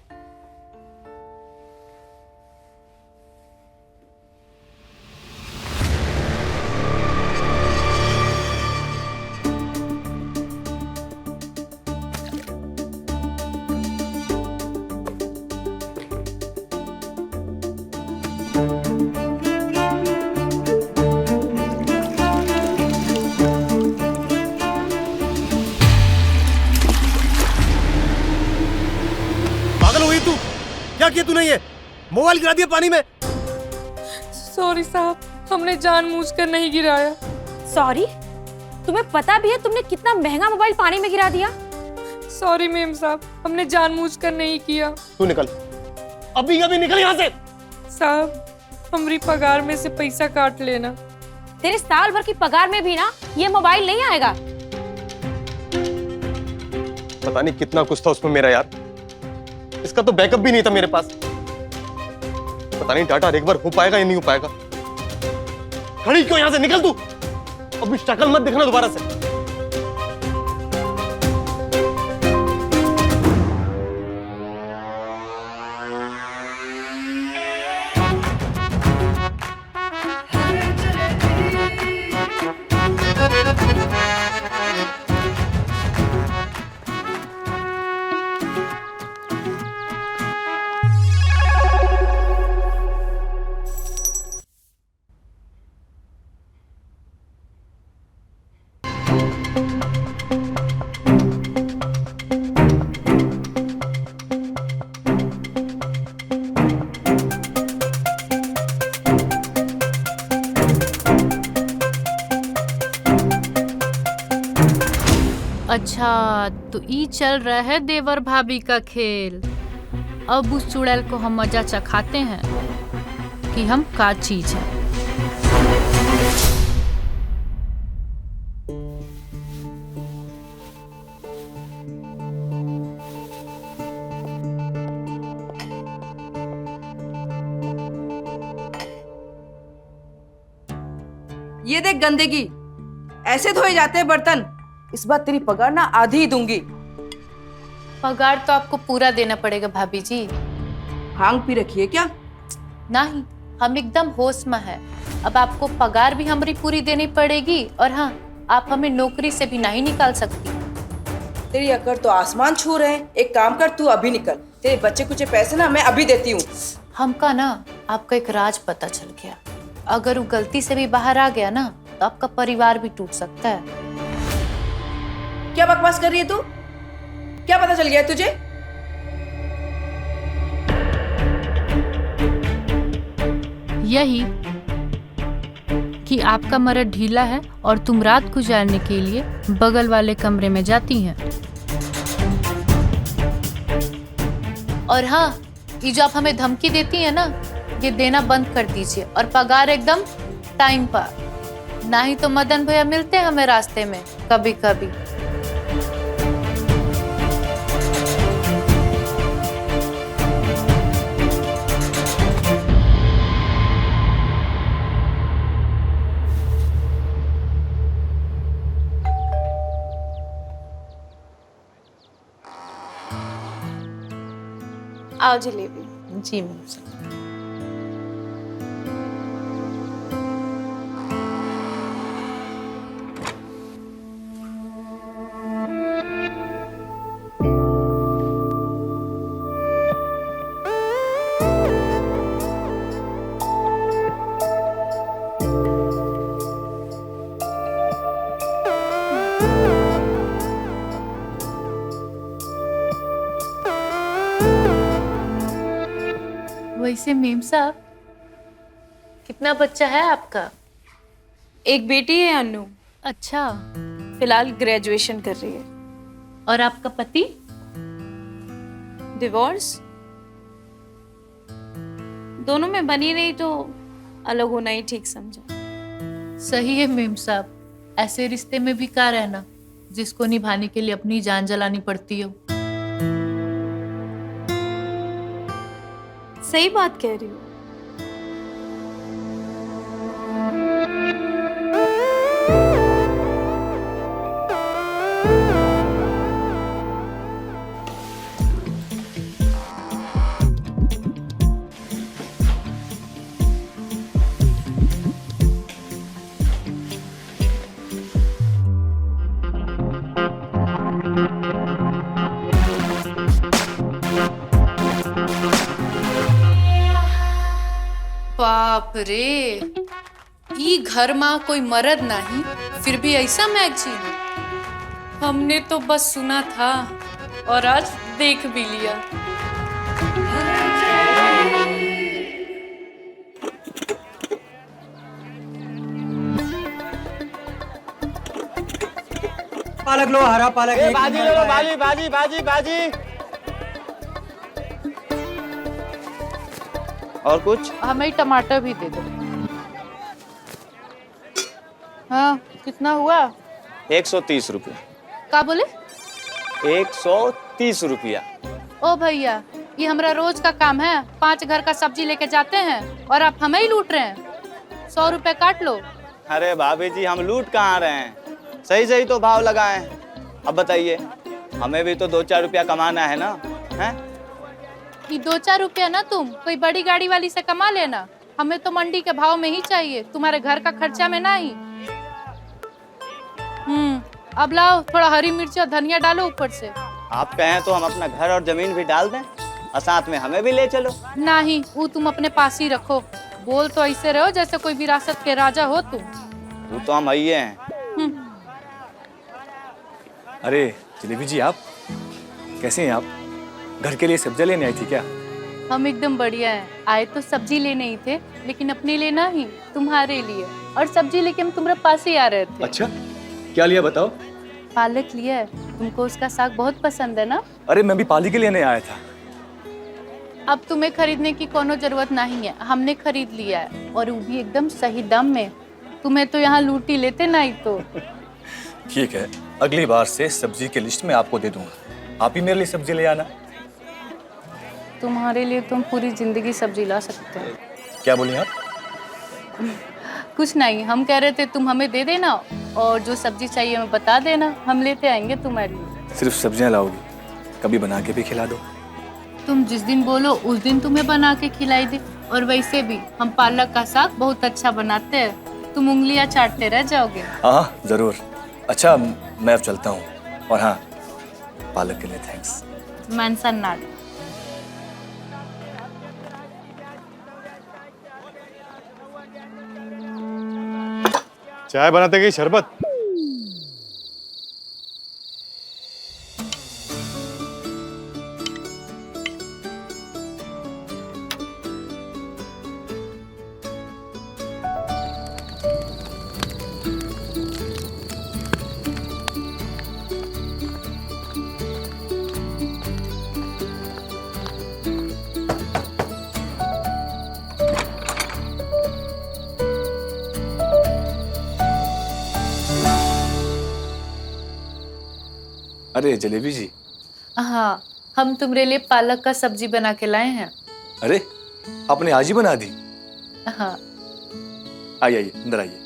क्या किया तूने ये? मोबाइल गिरा दिया पानी में। सॉरी साहब, हमने जानबूझकर नहीं गिराया। सॉरी? तुम्हें पता भी है तुमने कितना महंगा मोबाइल पानी में गिरा दिया? सॉरी मेम साहब, हमने जानबूझकर नहीं किया। तू निकल, अभी अभी निकल यहाँ से। साहब, हमारी पगार में से पैसा काट लेना। तेरे साल भर की पगार में भी ना ये मोबाइल नहीं आएगा। पता नहीं कितना कुछ था उसमें मेरा यार, इसका तो बैकअप भी नहीं था मेरे पास। पता नहीं डाटा एक बार हो पाएगा या नहीं हो पाएगा। खड़ी क्यों यहाँ से? निकल तू, अभी शक्ल मत दिखना दोबारा से। अच्छा, तो ई चल रहा है देवर भाभी का खेल। अब उस चुड़ैल को हम मजा चखाते हैं कि हम का चीज है। ये देख गंदगी, ऐसे धोए जाते हैं बर्तन। इस बार तेरी पगार ना आधी ही दूंगी। पगार तो आपको पूरा देना पड़ेगा भाभी जी। भांग पी रखी है क्या? नहीं, हम एकदम होश में है। अब आपको पगार भी हमारी पूरी देनी पड़ेगी और हाँ, आप हमें नौकरी से भी नहीं निकाल सकती। तेरी अकड़ तो आसमान छू रहे हैं। एक काम कर, तू अभी निकल। तेरे बच्चे कुछ पैसे ना मैं अभी देती हूँ। हमका ना आपका एक राज पता चल गया। अगर वो गलती से भी बाहर आ गया ना तो आपका परिवार भी टूट सकता है। क्या बकवास कर रही है तू? क्या पता चल गया है तुझे? यही कि आपका मर्द ढीला है और तुम रात गुजारने के लिए बगल वाले कमरे में जाती हैं। और हाँ, ये जो आप हमें धमकी देती है ना, ये देना बंद कर दीजिए और पगार एकदम टाइम पर। ना ही तो मदन भैया मिलते हैं हमें रास्ते में कभी कभी। आओ जलेबी। जी मैम। वैसे मेम साहब, कितना बच्चा है आपका? एक बेटी है अनु। अच्छा, फिलहाल ग्रेजुएशन कर रही है। और आपका पति? डिवोर्स। दोनों में बनी रही तो अलग होना ही ठीक समझा। सही है मेम साहब, ऐसे रिश्ते में भी क्या रहना जिसको निभाने के लिए अपनी जान जलानी पड़ती हो। सही बात कह रही हो। बाप रे, ई घर में कोई मर्द नहीं, फिर भी ऐसा मैगजीन। हमने तो बस सुना था और आज देख भी लिया। पालक लो, हरा पालक। बाजी ले लो, बाजी बाजी बाजी बाजी। और कुछ? हमें टमाटर भी दे दो। हाँ, कितना हुआ? 130 रुपया। क्या बोले? 130 रुपया। ओ भैया, ये हमारा रोज का काम है। 5 घर का सब्जी लेके जाते हैं और आप हमें ही लूट रहे हैं। 100 रुपए काट लो। अरे भाभी जी, हम लूट कहाँ रहे हैं? सही सही तो भाव लगाए हैं। अब बताइए, हमें भी तो 2-4 रुपया कमाना है ना, हैं? ये 2-4 रुपया ना तुम कोई बड़ी गाड़ी वाली से कमा लेना, हमें तो मंडी के भाव में ही चाहिए, तुम्हारे घर का खर्चा में नहीं। अब लाओ, थोड़ा हरी मिर्च और धनिया डालो ऊपर से। आप कहें तो हम अपना घर और जमीन भी डाल दें और साथ में हमें भी ले चलो। नहीं, वो तुम अपने पास ही रखो। बोल तो ऐसे रहो जैसे कोई विरासत के राजा हो तुम। वो तो हम आइए हैं। अरे जलेबी जी, आप कैसे हैं? आप घर के लिए सब्जी लेने आई थी क्या? हम एकदम बढ़िया हैं। आए तो सब्जी लेने ही थे, लेकिन अपने लिए नहीं, तुम्हारे लिए। और सब्जी लेके हम तुम्हारे पास ही आ रहे थे। अच्छा, क्या लिया बताओ? पालक लिया है, तुमको उसका साग बहुत पसंद है ना? अरे मैं भी पाली के लेने आया था। अब तुम्हें खरीदने की कोनो जरूरत नहीं है, हमने खरीद लिया है, और वो भी एकदम सही दाम में। तुम्हें तो यहाँ लूटी लेते नहीं तो। ठीक है, अगली बार से सब्जी की लिस्ट में आपको दे दूंगा। आप ही मेरे लिए सब्जी ले आना। तुम्हारे लिए तुम पूरी जिंदगी सब्जी ला सकते हो। क्या बोली आप? कुछ नहीं, हम कह रहे थे तुम हमें दे देना और जो सब्जी चाहिए हमें बता देना, हम लेते आएंगे तुम्हारे लिए। सिर्फ सब्जियां लाओगी? कभी बना के भी खिला दो। तुम जिस दिन बोलो उस दिन तुम्हें बना के खिलाई दे। और वैसे भी हम पालक का साग बहुत अच्छा बनाते हैं, तुम उंगलियां चाटते रह जाओगे। हाँ जरूर। अच्छा, मैं अब चलता हूँ। और हाँ, पालक के लिए थैंक्स। Mention not. चाय बनाते गई शरबत? अरे जलेबी जी। हाँ, हम तुम्हारे लिए पालक का सब्जी बना के लाए हैं। अरे आपने आज ही बना दी? हाँ। आइए आइए, अंदर आइए।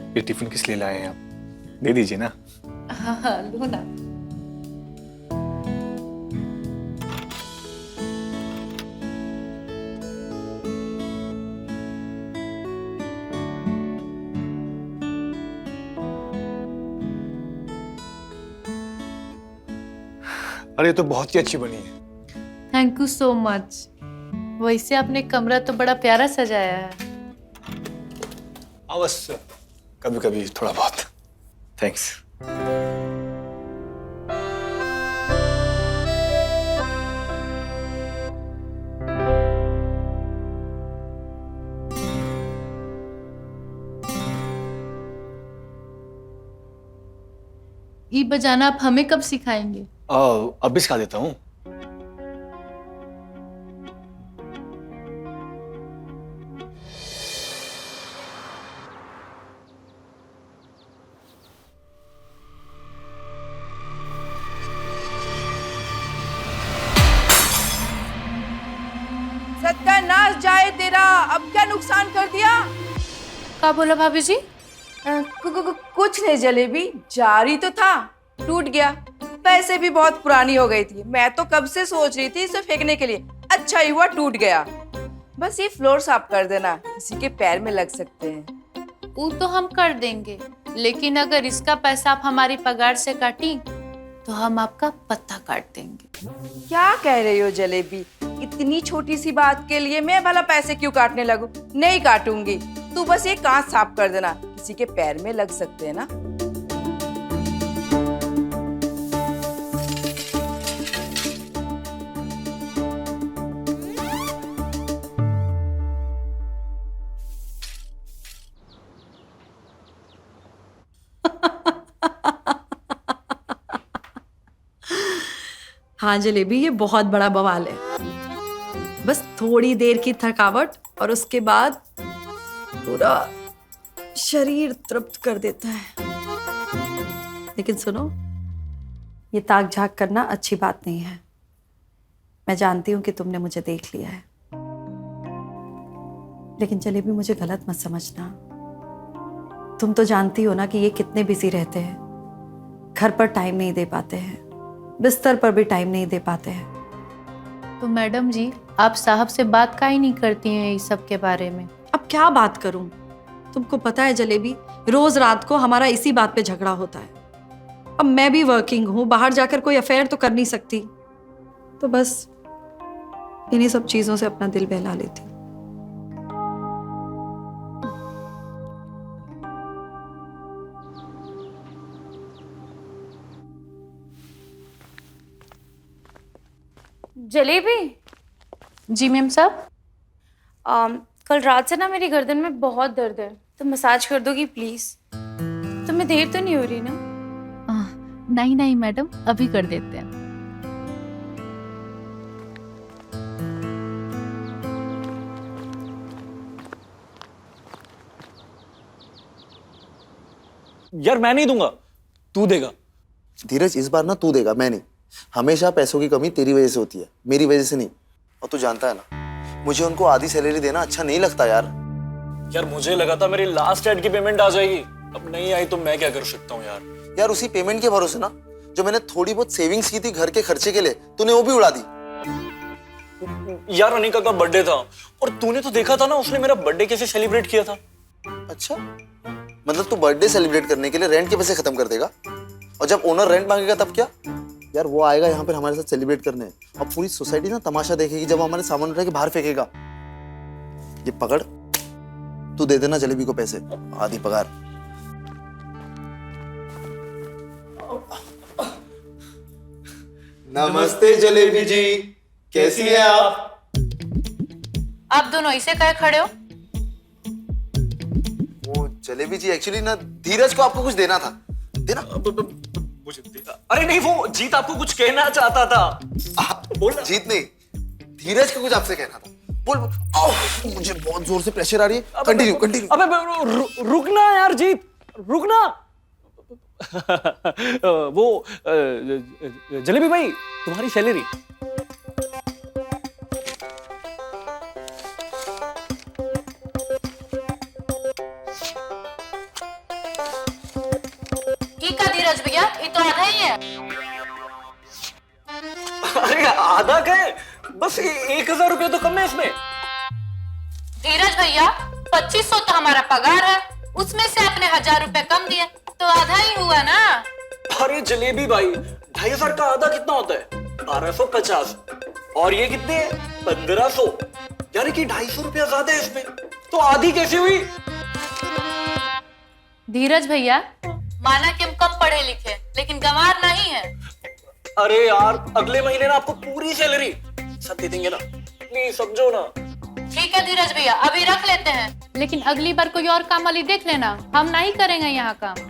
ये टिफिन किस लिए लाए हैं आप? दे दीजिए ना। हाँ, लो ना। अरे ये तो बहुत ही अच्छी बनी है। Thank you so much. वैसे आपने कमरा तो बड़ा प्यारा सजाया है। अवश्य, कभी कभी थोड़ा बहुत। थैंक्स। ये बजाना आप हमें कब सिखाएंगे? अब भी सिखा देता हूँ। सत्यानाश जाए तेरा, अब क्या नुकसान कर दिया? क्या बोला भाभी जी? कुछ नहीं जलेबी, जारी तो था, टूट गया। पैसे भी बहुत पुरानी हो गई थी, मैं तो कब से सोच रही थी इसे फेंकने के लिए। अच्छा ही हुआ टूट गया। बस ये फ्लोर साफ कर देना, किसी के पैर में लग सकते हैं। वो तो हम कर देंगे, लेकिन अगर इसका पैसा आप हमारी पगार से काटी तो हम आपका पत्ता काट देंगे। क्या कह रही हो जलेबी? इतनी छोटी सी बात के लिए मैं भला पैसे क्यों काटने लगूं? नहीं काटूंगी। तू बस ये कांच साफ कर देना, किसी के पैर में लग सकते हैं ना। हाँ जलेबी, ये बहुत बड़ा बवाल है। बस थोड़ी देर की थकावट और उसके बाद पूरा शरीर तृप्त कर देता है। लेकिन सुनो, ये ताक झाक करना अच्छी बात नहीं है। मैं जानती हूं कि तुमने मुझे देख लिया है, लेकिन जलेबी मुझे गलत मत समझना। तुम तो जानती हो ना कि ये कितने बिजी रहते हैं, घर पर टाइम नहीं दे पाते हैं, बिस्तर पर भी टाइम नहीं दे पाते हैं। तो मैडम जी, आप साहब से बात काहे नहीं करती हैं इस सब के बारे में? अब क्या बात करूं? तुमको पता है जलेबी, रोज रात को हमारा इसी बात पे झगड़ा होता है। अब मैं भी वर्किंग हूं, बाहर जाकर कोई अफेयर तो कर नहीं सकती, तो बस इन्हीं सब चीजों से अपना दिल बहला लेती हूं। जलेबी जी मैम साहब। कल रात से ना मेरी गर्दन में बहुत दर्द है, तो मसाज कर दोगी प्लीज? तुम्हें देर तो नहीं हो रही ना? नहीं नहीं मैडम, अभी कर देते हैं। यार मैं नहीं दूंगा, तू देगा। धीरज, इस बार ना तू देगा, मैं नहीं। हमेशा पैसों की कमी तेरी वजह से होती है, मेरी वजह से नहीं। और तू जानता है ना, मुझे उनको आधी सैलरी देना अच्छा नहीं लगता यार। यार मुझे लगा था मेरी लास्ट एड की पेमेंट आ जाएगी, अब नहीं आई तो मैं क्या कर सकता हूँ यार। यार उसी पेमेंट के भरोसे ना, जो मैंने थोड़ी बहुत सेविंग्स की थी घर के खर्चे के लिए, तूने वो भी उड़ा दी। यार अनिका का बर्थडे था और तूने तो देखा था ना उसने मेरा बर्थडे कैसे सेलिब्रेट किया था। अच्छा, मतलब तू बर्थडे सेलिब्रेट करने के लिए रेंट के पैसे खत्म कर देगा, और जब ओनर रेंट मांगेगा तब क्या? यार वो आएगा यहाँ पर हमारे साथ सेलिब्रेट करने, और पूरी सोसाइटी ना तमाशा देखेगी जब हमारे सामान उठा के बाहर फेंकेगा। ये पकड़, तू दे देना जलेबी को पैसे, आधी पगार। नमस्ते जलेबी जी, कैसी है आप? आप दोनों इसे कहे खड़े हो? वो जलेबी जी, एक्चुअली ना धीरज को आपको कुछ देना था। देना? मुझे देना? अरे नहीं, वो जीत आपको कुछ कहना चाहता था। बोल। जीत नहीं, धीरज को कुछ आपसे कहना था। बोल। मुझे बहुत जोर से प्रेशर आ रही है। Continue continue. अबे रुकना यार जीत, रुकना। वो जलेबी भाई, तुम्हारी सैलरी। ठीक है धीरज भैया, ये तो आधा ही है। अरे आधा का है, बस 1000 रुपये तो कम है इसमें। धीरज भैया, 2500 तो हमारा पगार है, उसमें से आपने 1000 रुपए कम दिए, तो आधा ही हुआ ना। अरे जलेबी भाई, 2500 का आधा कितना होता है? 1250। और ये कितने हैं? 1500। यानी कि 250 रुपया ज्यादा है इसमें, तो आधी कैसे हुई? धीरज भैया, माना कि हम कम पढ़े लिखे, लेकिन गंवार नहीं है। अरे यार, अगले महीने ना आपको पूरी सैलरी सब दे देंगे ना, प्लीज समझो ना। ठीक है धीरज भैया, अभी रख लेते हैं, लेकिन अगली बार कोई और काम वाली देख लेना, हम नहीं करेंगे यहाँ काम।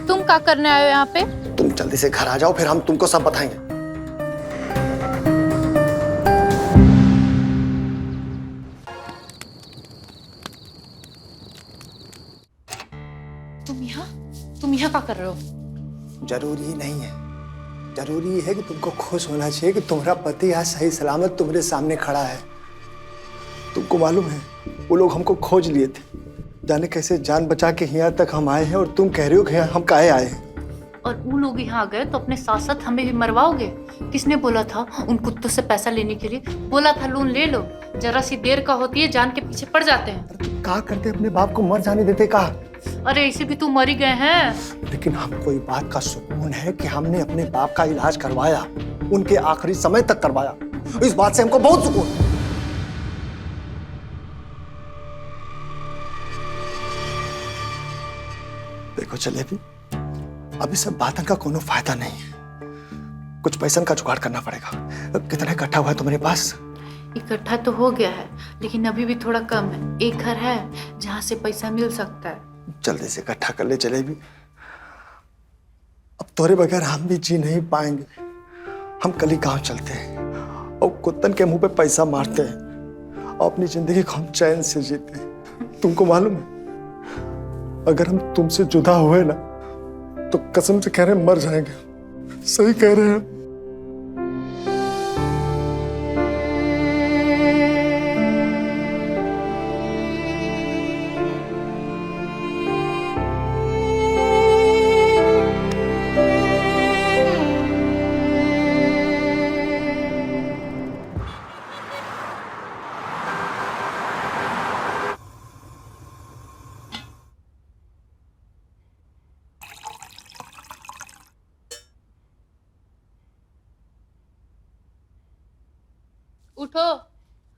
तुम क्या करने आए हो यहाँ पे? तुम जल्दी से घर आ जाओ, फिर हम तुमको सब बताएंगे। क्या कर रहे हो? जरूरी नहीं है, जरूरी है कि तुमको खुश होना चाहिए कि तुम्हारा पति आज सही सलामत तुम्हारे सामने खड़ा है। तुमको मालूम है वो लोग हमको खोज लिए थे, जाने कैसे जान बचा के यहाँ तक हम आए हैं, और तुम कह रहे हो कि हम काहे आए हैं। और वो लोग यहाँ आ गए तो अपने साथ साथ हमें भी मरवाओगे? किसने बोला था उन कुत्तों से पैसा लेने के लिए? बोला था लोन ले लो, जरा सी देर का होती है जान के पीछे पड़ जाते हैं। कहा करते अपने बाप को मर जाने देते कहा। अरे इसे भी तू मर ही गए हैं। लेकिन हमको इस बात का सुकून है कि हमने अपने बाप का इलाज करवाया, उनके आखिरी समय तक करवाया। इस बात से हमको बहुत सुकून है। देखो जलेबी, अभी सब बातों का कोनो फायदा नहीं है, कुछ पैसा का जुगाड़ करना पड़ेगा। कितना इकट्ठा हुआ है तुम्हारे पास? इकट्ठा तो हो गया है लेकिन अभी भी थोड़ा कम है। एक घर है जहाँ से पैसा मिल सकता है। जल्दी से इकट्ठा कर ले जलेबी, अब तोरे बगैर हम भी जी नहीं पाएंगे। हम कल ही गांव चलते हैं और कुत्तन के मुंह पे पैसा मारते हैं और अपनी जिंदगी को हम चैन से जीते हैं। तुमको मालूम है अगर हम तुमसे जुदा हुए ना तो कसम से कह रहे हैं मर जाएंगे। सही कह रहे हैं। उठो,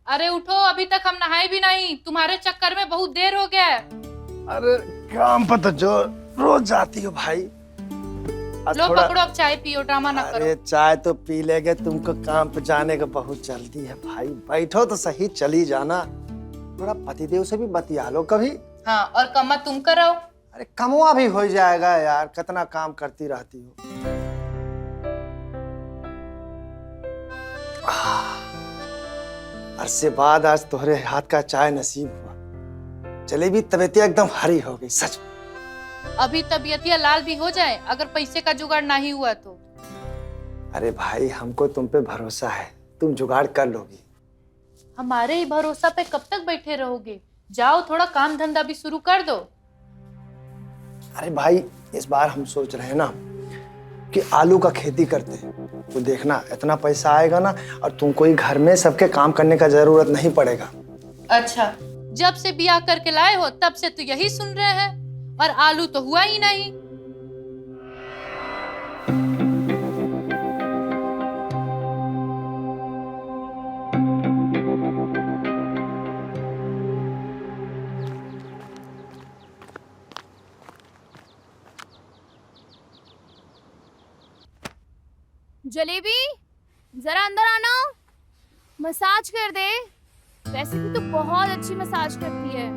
अरे उठो, अभी तक हम नहाए भी नहीं। तुम्हारे चक्कर में बहुत देर हो गया है। अरे काम पर तो जो रोज जाती हो भाई। लो पकड़ो, अब चाय पियो, ड्रामा ना करो। अरे चाय तो पी लेंगे, तुमको काम पे जाने का बहुत जल्दी है भाई। बैठो तो सही, चली जाना। थोड़ा पतिदेव से भी बतिया लो कभी। हाँ, और कमा तुम कराओ। अरे कमवा भी हो जाएगा यार, कितना काम करती रहती हो। अरसे बाद आज तुम्हारे हाथ का चाय नसीब हुआ। जलेबी तबीयत एकदम हरी हो गई सच। अभी तबीयतिया लाल भी हो जाए अगर पैसे का जुगाड़ नहीं हुआ तो। अरे भाई हमको तुम पे भरोसा है, तुम जुगाड़ कर लोगी। हमारे ही भरोसा पे कब तक बैठे रहोगे? जाओ थोड़ा काम धंधा भी शुरू कर दो। अरे भाई इस बार हम सोच रहे हैं ना कि आलू का खेती करते हैं, तो देखना इतना पैसा आएगा ना और तुमको ही घर में सबके काम करने का जरूरत नहीं पड़ेगा। अच्छा, जब से ब्याह करके लाए हो तब से तो यही सुन रहे हैं, और आलू तो हुआ ही नहीं। जलेबी जरा अंदर आना, मसाज कर दे। वैसे भी तो बहुत अच्छी मसाज करती है।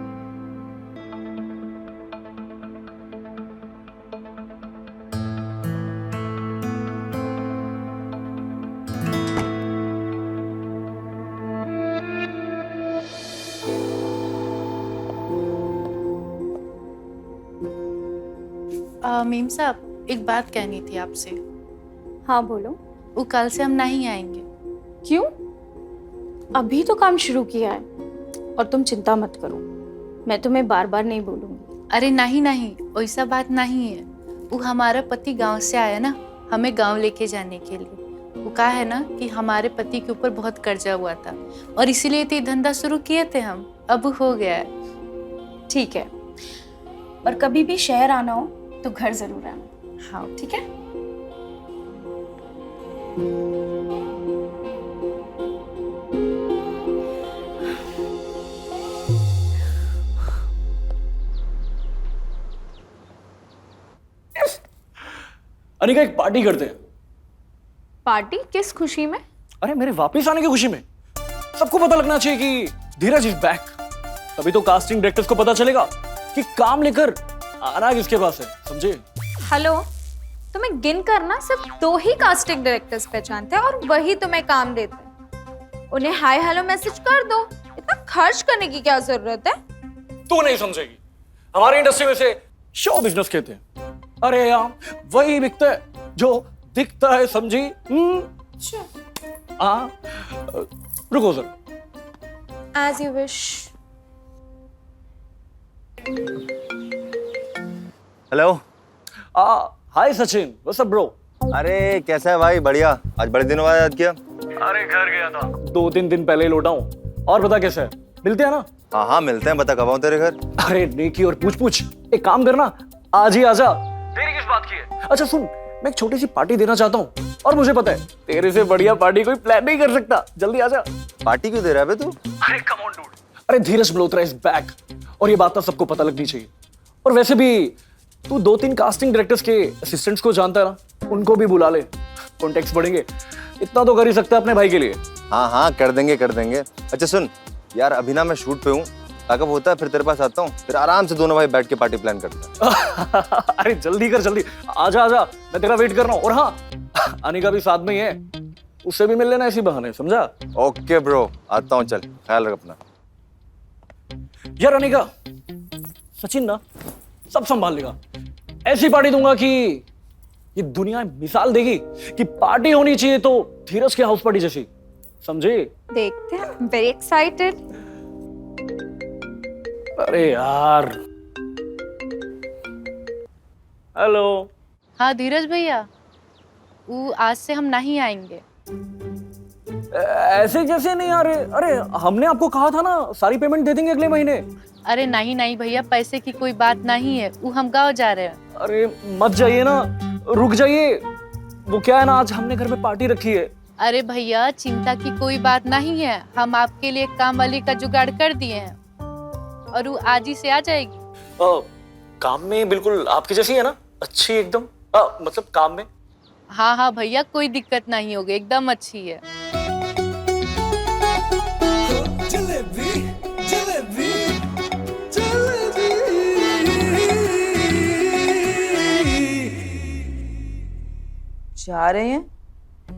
मीम साहब, एक बात कहनी थी आपसे। हाँ बोलो। वो कल से हम नहीं आएंगे। क्यों? अभी तो काम शुरू किया है, और तुम चिंता मत करो, मैं तुम्हें बार बार नहीं बोलूंगी। अरे नहीं नहीं, वैसा बात नहीं है। वो हमारा पति गांव से आया ना, हमें गांव लेके जाने के लिए। वो कहा है ना कि हमारे पति के ऊपर बहुत कर्जा हुआ था और इसीलिए तो धंधा शुरू किए थे हम। अब हो गया है। ठीक है, और कभी भी शहर आना हो तो घर जरूर आना। हाँ ठीक है। अनिका एक पार्टी करते हैं। पार्टी किस खुशी में? अरे मेरे वापस आने की खुशी में। सबको पता लगना चाहिए कि धीरज इज बैक। तभी तो कास्टिंग डायरेक्टर्स को पता चलेगा कि काम लेकर आना किसके पास है, समझे? हेलो, तुम्हें गिन कर ना सिर्फ 2 ही कास्टिंग डायरेक्टर्स पहचानते हैं और वही तुम्हें काम देते हैं। उन्हें हाय हेलो मैसेज कर दो, इतना खर्च करने की क्या जरूरत है? तू नहीं समझेगी, हमारी इंडस्ट्री में से शो बिजनेस कहते हैं। अरे यार वही बिकता है जो दिखता है, समझी? हाँ रुको sir. As you wish. Hello. Hi Sachin, what's up bro? अरे कैसा है भाई? बढ़िया। आज बड़े दिनों बाद याद किया। अरे घर गया था, 2-3 दिन पहले ही लौटा हूँ। और बता कैसा है? मिलते हैं ना? हाँ हाँ मिलते हैं। बता कब आऊं तेरे घर? अरे नेकी और पूछ एक काम करना, आज ही आजा। देरी किस बात की है? अच्छा सुन, मैं एक छोटी सी पार्टी देना चाहता हूँ और मुझे पता है तेरे से बढ़िया पार्टी कोई प्लान नहीं कर सकता। जल्दी आजा। पार्टी क्यों दे रहा है बे तू? अरे कम ऑन डूड। अरे धीरज मल्होत्रा इज बैक और ये बात तो सबको पता लगनी चाहिए। और वैसे भी तू 2-3 कास्टिंग डायरेक्टर्स के असिस्टेंट्स को जानता है ना, उनको भी बुला ले, कॉन्टेक्ट्स बढ़ेंगे। इतना तो कर ही सकता है अपने भाई के लिए। हाँ हाँ कर देंगे। अच्छा सुन यार, अभी ना मैं शूट पे हूँ, पैकअप होता है फिर तेरे पास आता हूँ, फिर आराम से दोनों भाई बैठ के पार्टी प्लान करते हैं। अरे जल्दी कर, जल्दी आजा, मैं तेरा वेट कर रहा हूँ। और हाँ, अनिका भी साथ में ही है, उससे भी मिल लेना इसी बहाने, समझा? ओके ब्रो, आता हूँ। चल ख्याल रख अपना। यार अनिका, सचिन ना सब संभाल लेगा। ऐसी पार्टी दूंगा कि ये दुनिया मिसाल देगी कि पार्टी होनी चाहिए तो धीरज के हाउस पार्टी जैसी, समझे? देखते हैं, वेरी एक्साइटेड। अरे यार। हेलो। हाँ धीरज भैया, वो आज से हम नहीं आएंगे। ऐसे कैसे नहीं आ रहे? अरे हमने आपको कहा था ना सारी पेमेंट दे देंगे अगले महीने। अरे नहीं भैया, पैसे की कोई बात नहीं है, वो हम गाँव जा रहे हैं। अरे मत जाइए ना, रुक जाइए। वो क्या है ना, आज हमने घर में पार्टी रखी है। अरे भैया चिंता की कोई बात नहीं है, हम आपके लिए काम वाली का जुगाड़ कर दिए हैं और वो आज ही से आ जाएगी। काम में बिल्कुल आपकी जैसी है ना, अच्छी एकदम, मतलब काम में। हाँ भैया, कोई दिक्कत नहीं होगी, एकदम अच्छी है। जा रहे हैं?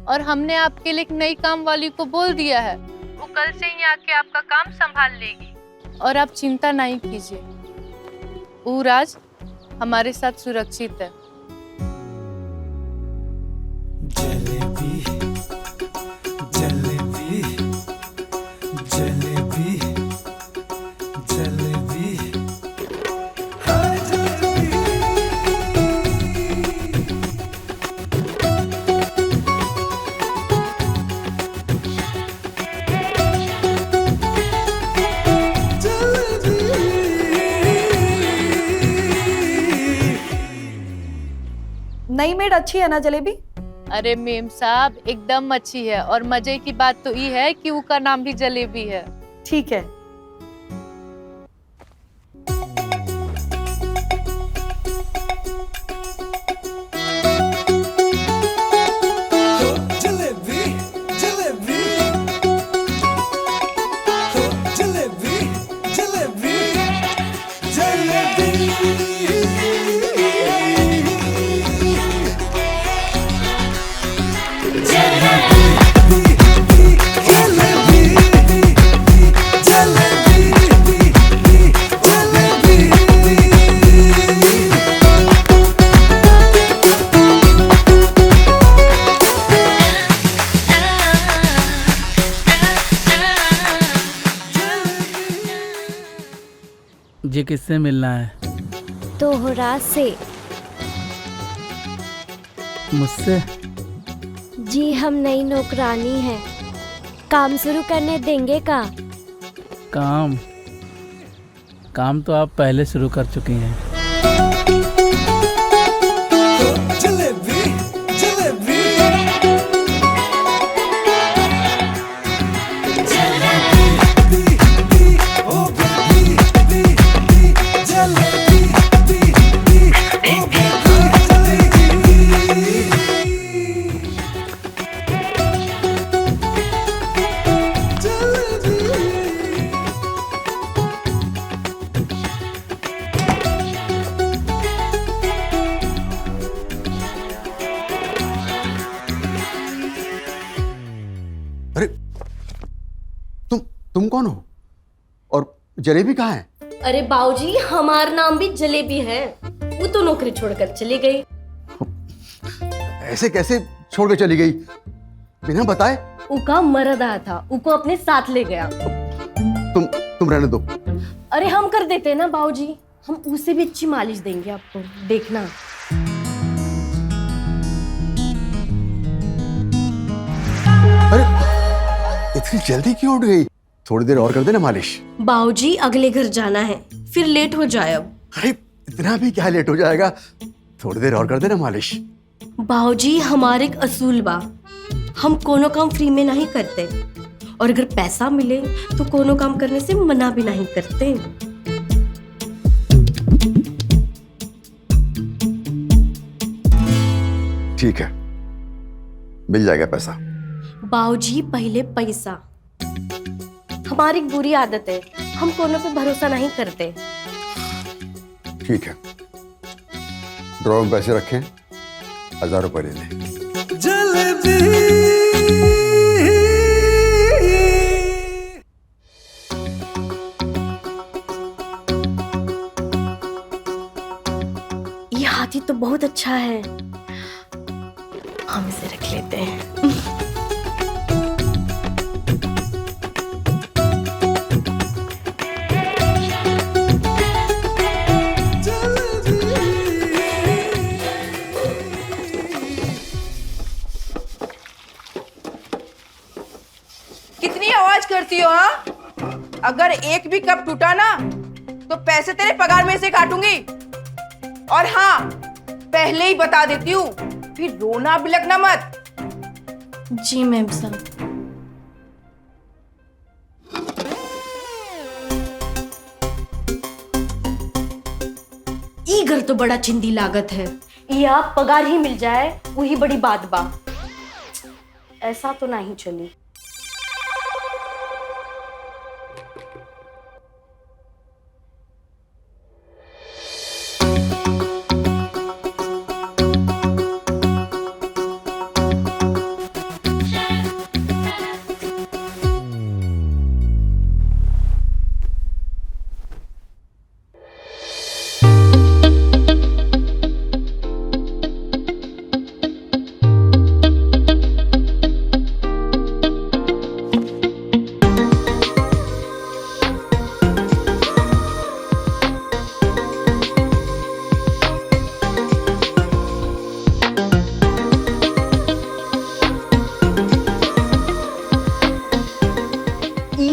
और हमने आपके लिए एक नई काम वाली को बोल दिया है, वो कल से ही आके आपका काम संभाल लेगी और आप चिंता नहीं कीजिए, वो राज हमारे साथ सुरक्षित है। जलेबी जलेबी जलेबी जलेबी हाय जलेबी। नई मेड अच्छी है ना जलेबी? अरे मेम साहब एकदम अच्छी है और मजे की बात तो ये है कि उसका नाम भी जलेबी है। ठीक है। जलेबी जलेबी जलेबी जलेबी जलेबी। जी किससे मिलना है? तोहरा से। मुझसे? जी हम नई नौकरानी हैं, काम शुरू करने देंगे का? काम? काम तो आप पहले शुरू कर चुकी हैं। जलेबी जलेबी तुम कौन हो और जलेबी कहाँ है? अरे बाबूजी हमारा नाम भी जलेबी है, वो तो नौकरी छोड़कर चली गई। ऐसे कैसे छोड़ के चली गई बिना बताए? उका मर रहा था, उको अपने साथ ले गया। तुम रहने दो। अरे हम कर देते हैं ना बाबूजी, हम उसे भी अच्छी मालिश देंगे आपको, देखना। अरे इतनी जल्दी क्यों उठ गई? थोड़ी देर और कर देना मालिश। बाबूजी अगले घर जाना है, फिर लेट हो जाए अब। अरे इतना भी क्या लेट हो जाएगा, थोड़ी देर और कर देना मालिश। बाबूजी हमारे एक असूल बा, हम कोनो काम फ्री में नहीं करते, और अगर पैसा मिले तो कोनो काम करने से मना भी नहीं करते। ठीक है, मिल जाएगा पैसा। बाबूजी पहले पैसा, हमारी एक बुरी आदत है, हम कोनो पे भरोसा नहीं करते। ठीक है, ड्रॉ में पैसे रखें, 1000 रुपए ले लें। ये हाथी तो बहुत अच्छा है, हम इसे रख लेते हैं। कितनी आवाज करती हो हाँ? अगर एक भी कप टूटा ना तो पैसे तेरे पगार में से काटूंगी। और हाँ, पहले ही बता देती हूँ, फिर रोना बिलखना मत। जी मैम साहब। ई घर तो बड़ा चिंदी लागत है, या पगार ही मिल जाए वही बड़ी बात बा। ऐसा तो नहीं चली।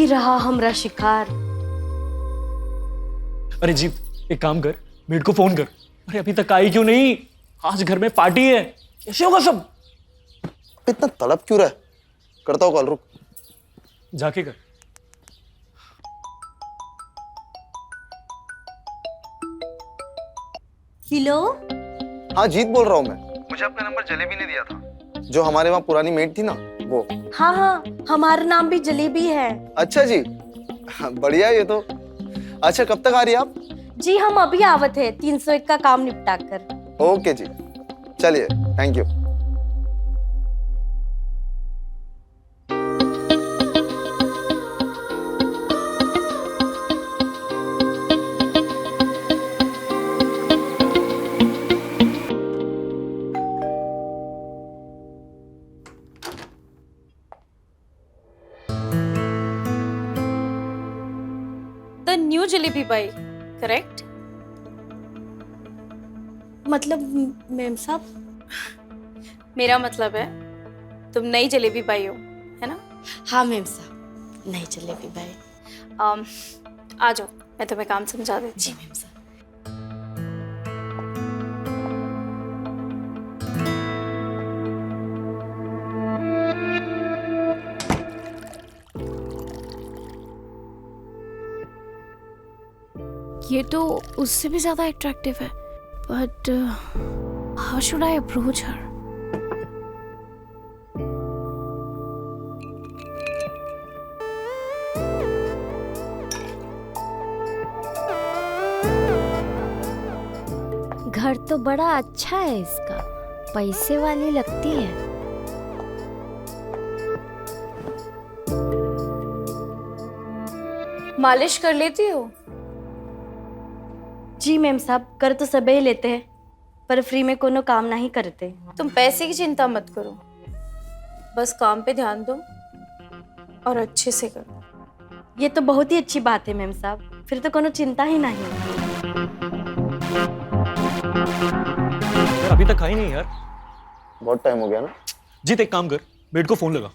रहा हमरा शिकार। अरे जी, एक काम कर, मेड को फोन कर। अरे अभी तक आई क्यों नहीं? आज घर में पार्टी है, कैसे होगा सब? इतना तड़प क्यों रहा है? करता हूँ कॉल, रुक। जाके कर। हेलो। हाँ जीत बोल रहा हूँ मैं। मुझे आपका नंबर जलेबी ने दिया था, जो हमारे वहाँ पुरानी मेड थी ना, वो। हाँ हाँ, हमारा नाम भी जलेबी है। अच्छा जी, बढ़िया ये तो। अच्छा कब तक आ रही है आप? जी हम अभी आवत है, 301 का काम निपटा कर। ओके जी, चलिए, thank you. The new jalebi buy, correct? मतलब मैम साहब? मेरा मतलब है तुम नई जलेबी पाई हो, है ना? हाँ मैम साहब, नई जलेबी पाई। आ जाओ, मैं तुम्हें काम समझा देती। जी मैम साहब। ये तो उससे भी ज्यादा अट्रैक्टिव है, but how should I approach her? घर तो बड़ा अच्छा है इसका, पैसे वाली लगती है। मालिश कर लेती हो? जी मैम साहब, कर तो सब ही लेते हैं, पर फ्री में कोनो काम नहीं करते। तुम पैसे की चिंता मत करो, बस काम पे ध्यान दो और अच्छे से करो। ये तो बहुत ही अच्छी बात है मैम साहब, फिर तो कोनो चिंता ही नहीं। यार अभी तक खाई नहीं यार। बहुत टाइम हो गया ना। जीत एक काम कर, बेड को फोन लगा।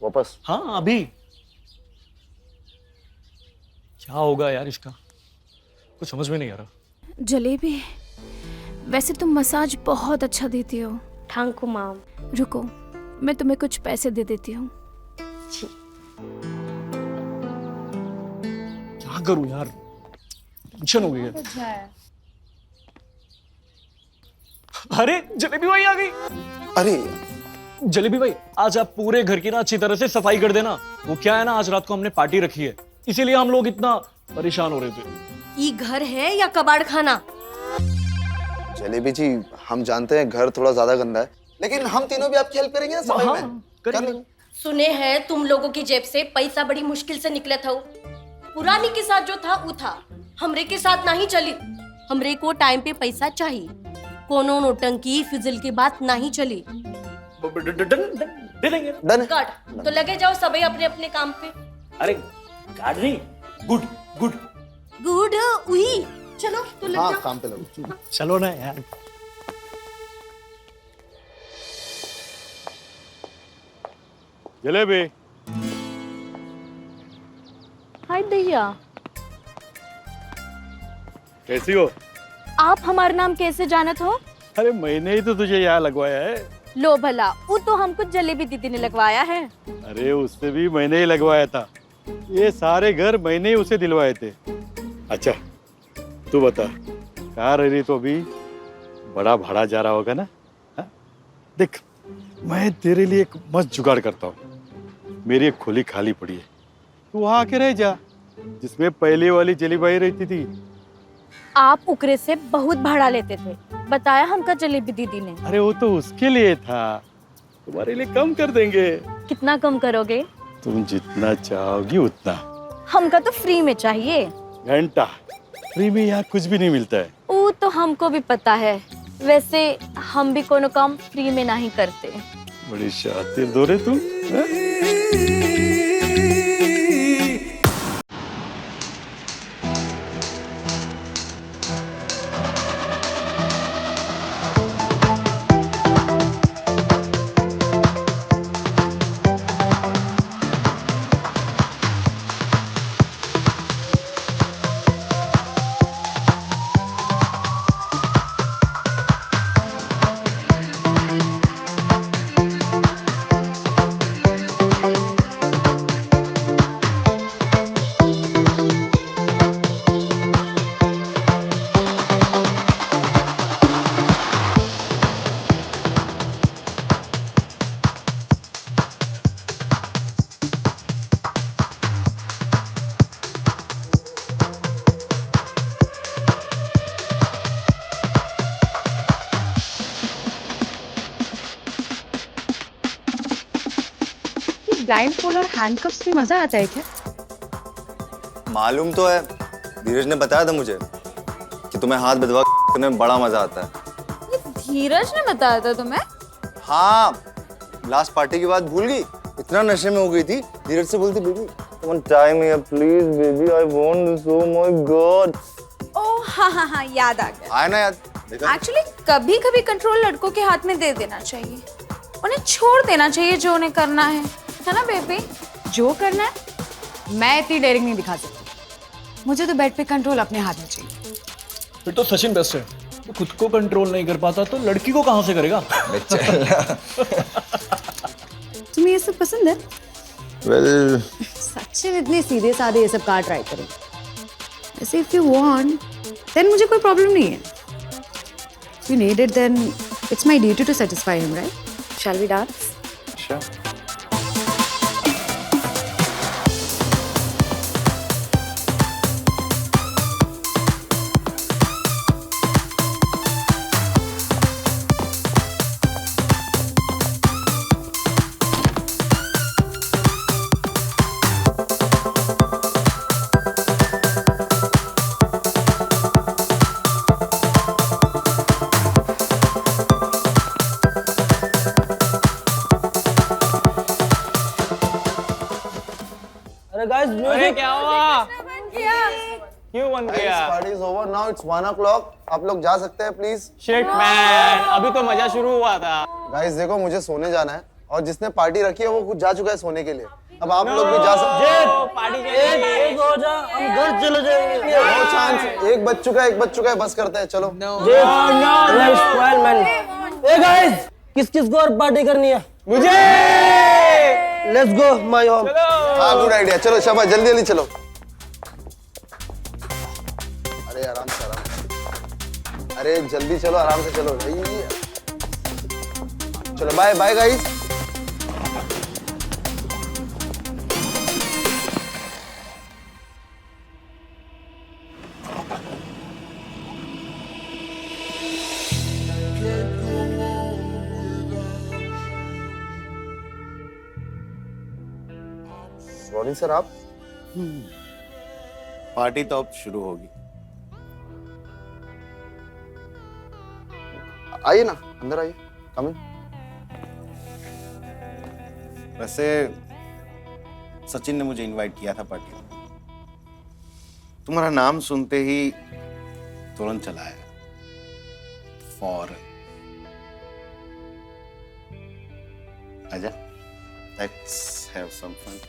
वापस? हाँ अभी। क्या होगा यार इसका, कुछ समझ में नहीं आ रहा। जलेबी, वैसे तुम मसाज बहुत अच्छा देती हो। Thank you ma'am. रुको, मैं तुम्हें कुछ पैसे दे देती हूँ। जी। क्या करूं यार, टेंशन हो गई है। अरे जलेबी भाई आ गई। अरे जलेबी भाई, आज आप पूरे घर की ना अच्छी तरह से सफाई कर देना। वो क्या है ना, आज रात को हमने पार्टी रखी है, इसीलिए हम लोग इतना परेशान हो रहे थे। ये घर है या कबाड़ खाना? जलेबी जी, हम जानते हैं घर थोड़ा ज्यादा गंदा है, लेकिन हम तीनों भी आपकी हेल्प करेंगे ना सफाई में। कर लेंगे। सुने हैं तुम लोगों की जेब से पैसा बड़ी मुश्किल से निकला था। पुरानी के साथ जो था वो था, हमरे के साथ नहीं चली। हमरे को टाइम पे पैसा चाहिए, कोनो नोटंकी फिजल की बात नहीं चली। दे देंगे। डन। गॉड, तो लगे जाओ सभी अपने अपने काम पे। अरे गार्ड नहीं, गुड गुड गुड वही। चलो तो लग हाँ जाओ काम पे लगो। चलो ना यार। जलेबी। हाय भैया, कैसी हो? आप हमारा नाम कैसे जानत हो? अरे मैंने ही तो तुझे यहाँ लगवाया है। लो भला, वो तो हमको जलेबी दीदी ने लगवाया है। अरे उससे भी मैंने ही लगवाया था। ये सारे घर मैंने ही उसे दिलवाए थे। अच्छा तू बता, कहाँ रह रही तो अभी? बड़ा भाड़ा जा रहा होगा ना? हा? देख, मैं तेरे लिए एक मस्त जुगाड़ करता हूँ। मेरी एक खोली खाली पड़ी है, तू वहाँ आके रह जा, जिसमें पहले वाली जलीबाई रहती थी। आप उकरे से बहुत भाड़ा लेते थे, बताया हमका जलेबी दीदी ने। अरे वो तो उसके लिए था, तुम्हारे लिए कम कर देंगे। कितना कम करोगे? तुम जितना चाहोगी उतना। हमका तो फ्री में चाहिए। घंटा फ्री में यहाँ कुछ भी नहीं मिलता है। वो तो हमको भी पता है, वैसे हम भी कोनो काम फ्री में नहीं करते। बड़ी शातिर दो रे तुम। ब्लाइंड फोल्ड और हैंडकफ्स में मजा आता है क्या? मालूम तो है, धीरज ने बताया था मुझे कि तुम्हें हाथ बदवा करने में बड़ा मजा आता है। धीरज ने बताया था तुम्हें? हाँ, लास्ट पार्टी की बात भूल गई? इतना नशे में हो गई थी, धीरज से बोलती baby one time here please baby I want this oh my God. Oh हाँ, याद आ गया। आया ना याद? एक्चुअली कभी कभी कंट्रोल लड़कों के हाथ में दे देना चाहिए, उन्हें छोड़ देना चाहिए जो उन्हें करना है ना बेबी? जो करना है मैं इतनी डेयरिंग नहीं दिखा सकती। मुझे तो बेड पे कंट्रोल अपने हाथ में चाहिए। फिर तो सचिन बेस्ट है, तो खुद को कंट्रोल नहीं कर पाता तो लड़की को कहाँ से करेगा? तुम्हें ये सब पसंद है? वेल सचिन इतने सीधे साधे ये सब कहाँ ट्राई करें? वैसे इफ यू वांट देन मुझे कोई प्रॉब्लम नहीं है। If you need it then it's my duty to satisfy him, right? Shall we dance? Sure. अरे गाइस म्यूजिक क्या हुआ? क्यों बंद किया? Party is over now, it's 1 o'clock. आप लोग जा सकते हैं प्लीज। शिट मैन, अभी तो मजा शुरू हुआ था। गाइस देखो, मुझे सोने जाना है और जिसने पार्टी रखी है वो खुद जा चुका है सोने के लिए। अब आप लोग भी जा सकते हैं। एक हो जा, हम घर चले जाएंगे। नो चांस, एक बज चुका है, बस करते हैं, चलो। ए गाइस, किस को और पार्टी करनी है? मुझे। Let's go my home. हाँ गुड आइडिया, चलो शाबाश, जल्दी जल्दी चलो। अरे आराम से, अरे जल्दी चलो, आराम से चलो भाई। चलो bye bye guys. Sorry sir, आप पार्टी तो अब शुरू होगी। आइए ना, अंदर आइए, कम इन। वैसे सचिन ने मुझे इनवाइट किया था पार्टी में। तुम्हारा नाम सुनते ही तुरंत चला आया। फॉरन। आजा, लेट्स हैव सम फन।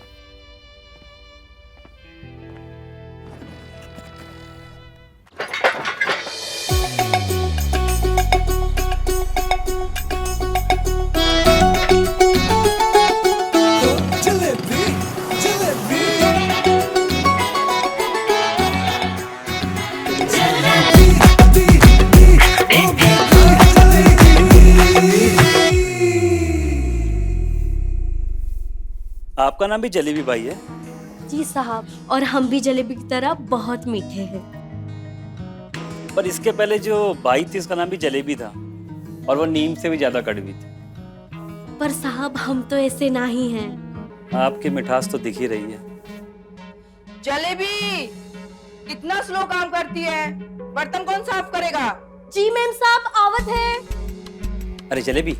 आपका नाम भी जलेबी भाई है? जी साहब, और हम भी जलेबी की तरह बहुत मीठे हैं। पर इसके पहले जो भाई थी उसका नाम भी जलेबी था और वो नीम से भी ज्यादा कड़वी थी। पर साहब हम तो ऐसे नहीं हैं। आपकी मिठास तो दिख ही रही है। जलेबी कितना स्लो काम करती है, बर्तन कौन साफ करेगा? जी मैम साहब, आवत है। अरे जलेबी,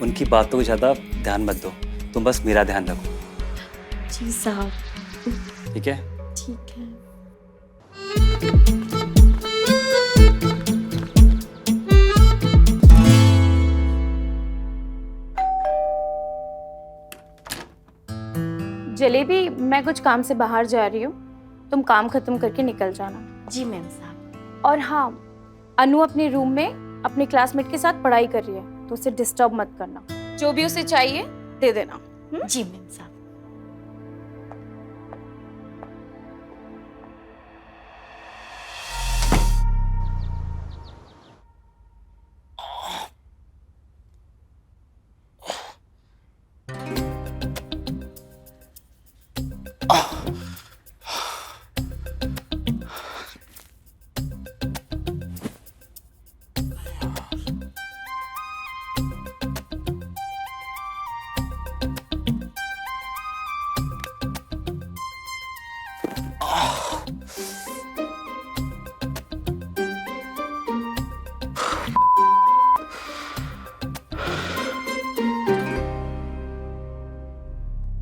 उनकी बातों को ज्यादा ध्यान मत दो, तुम बस मेरा ध्यान रखो। जी साहब। ठीक है? ठीक है। जलेबी, मैं कुछ काम से बाहर जा रही हूँ, तुम काम खत्म करके निकल जाना। जी मैम साहब। और हाँ, अनु अपने रूम में अपने क्लासमेट के साथ पढ़ाई कर रही है, तो उसे डिस्टर्ब मत करना। जो भी उसे चाहिए दे देना। जी मैम साहब।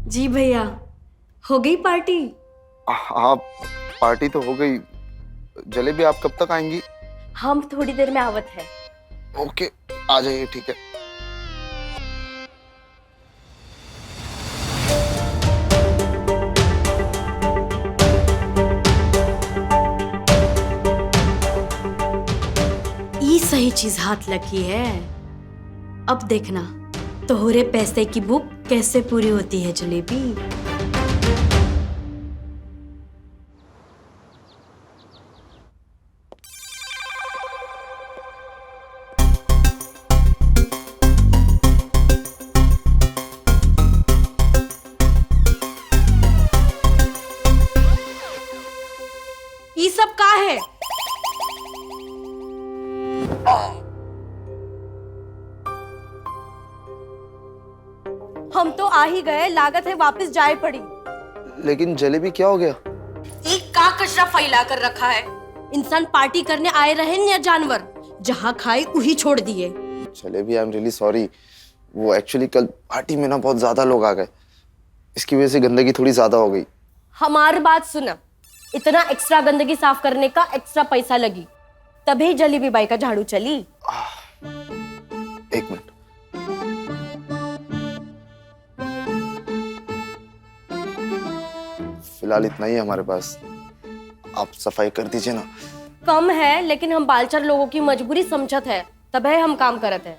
जी भैया, हो गई पार्टी? हाँ, पार्टी तो हो गई। जलेबी आप कब तक आएंगी? हम थोड़ी देर में आवत है। ओके, आ जाइए, ठीक है। ई सही चीज हाथ लगी है। अब देखना तोहरे पैसे की बुक कैसे पूरी होती है जलेबी। ये सब का है? हम तो आ ही गए, लागत है वापस जाए पड़ी। लेकिन जलेबी क्या हो गया? एक का कचरा फैला कर रखा है। इंसान पार्टी करने आए रहे या जानवर, जहाँ खाए वही छोड़ दिए। Jalebi, I am really sorry. वो एक्चुअली कल पार्टी में ना बहुत ज्यादा लोग आ गए, इसकी वजह से गंदगी थोड़ी ज्यादा हो गई। हमारी बात सुना, इतना एक्स्ट्रा गंदगी साफ करने का एक्स्ट्रा पैसा लगी, तभी जलेबी बाई का झाड़ू चली। एक मिनट, फिलहाल इतना ही है हमारे पास, आप सफाई कर दीजिए ना। कम है, लेकिन हम बालचार लोगों की मजबूरी समझत है, तभी हम काम करत है।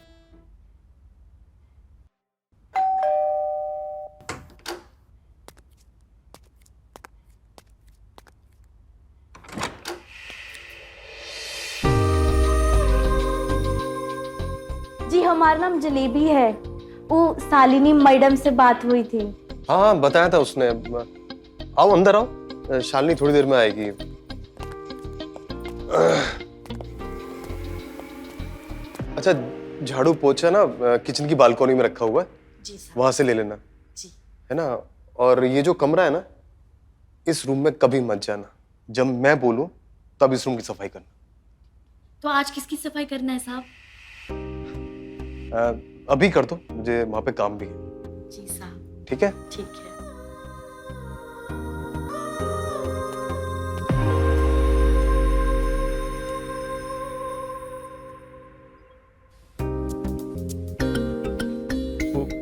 जी हमारा नाम जलेबी है, वो शालिनी मैडम से बात हुई थी। हाँ बताया था उसने। आओ अंदर आओ, शालिनी थोड़ी देर में आएगी। अच्छा, झाड़ू पोछा ना किचन की बालकनी में रखा हुआ है, वहां से ले लेना है ना। और ये जो कमरा है ना, इस रूम में कभी मत जाना, जब मैं बोलूं तब इस रूम की सफाई करना। तो आज किसकी सफाई करना है साहब? अभी कर दो, मुझे वहां पे काम भी है। जी साहब। ठीक है? ठीक है।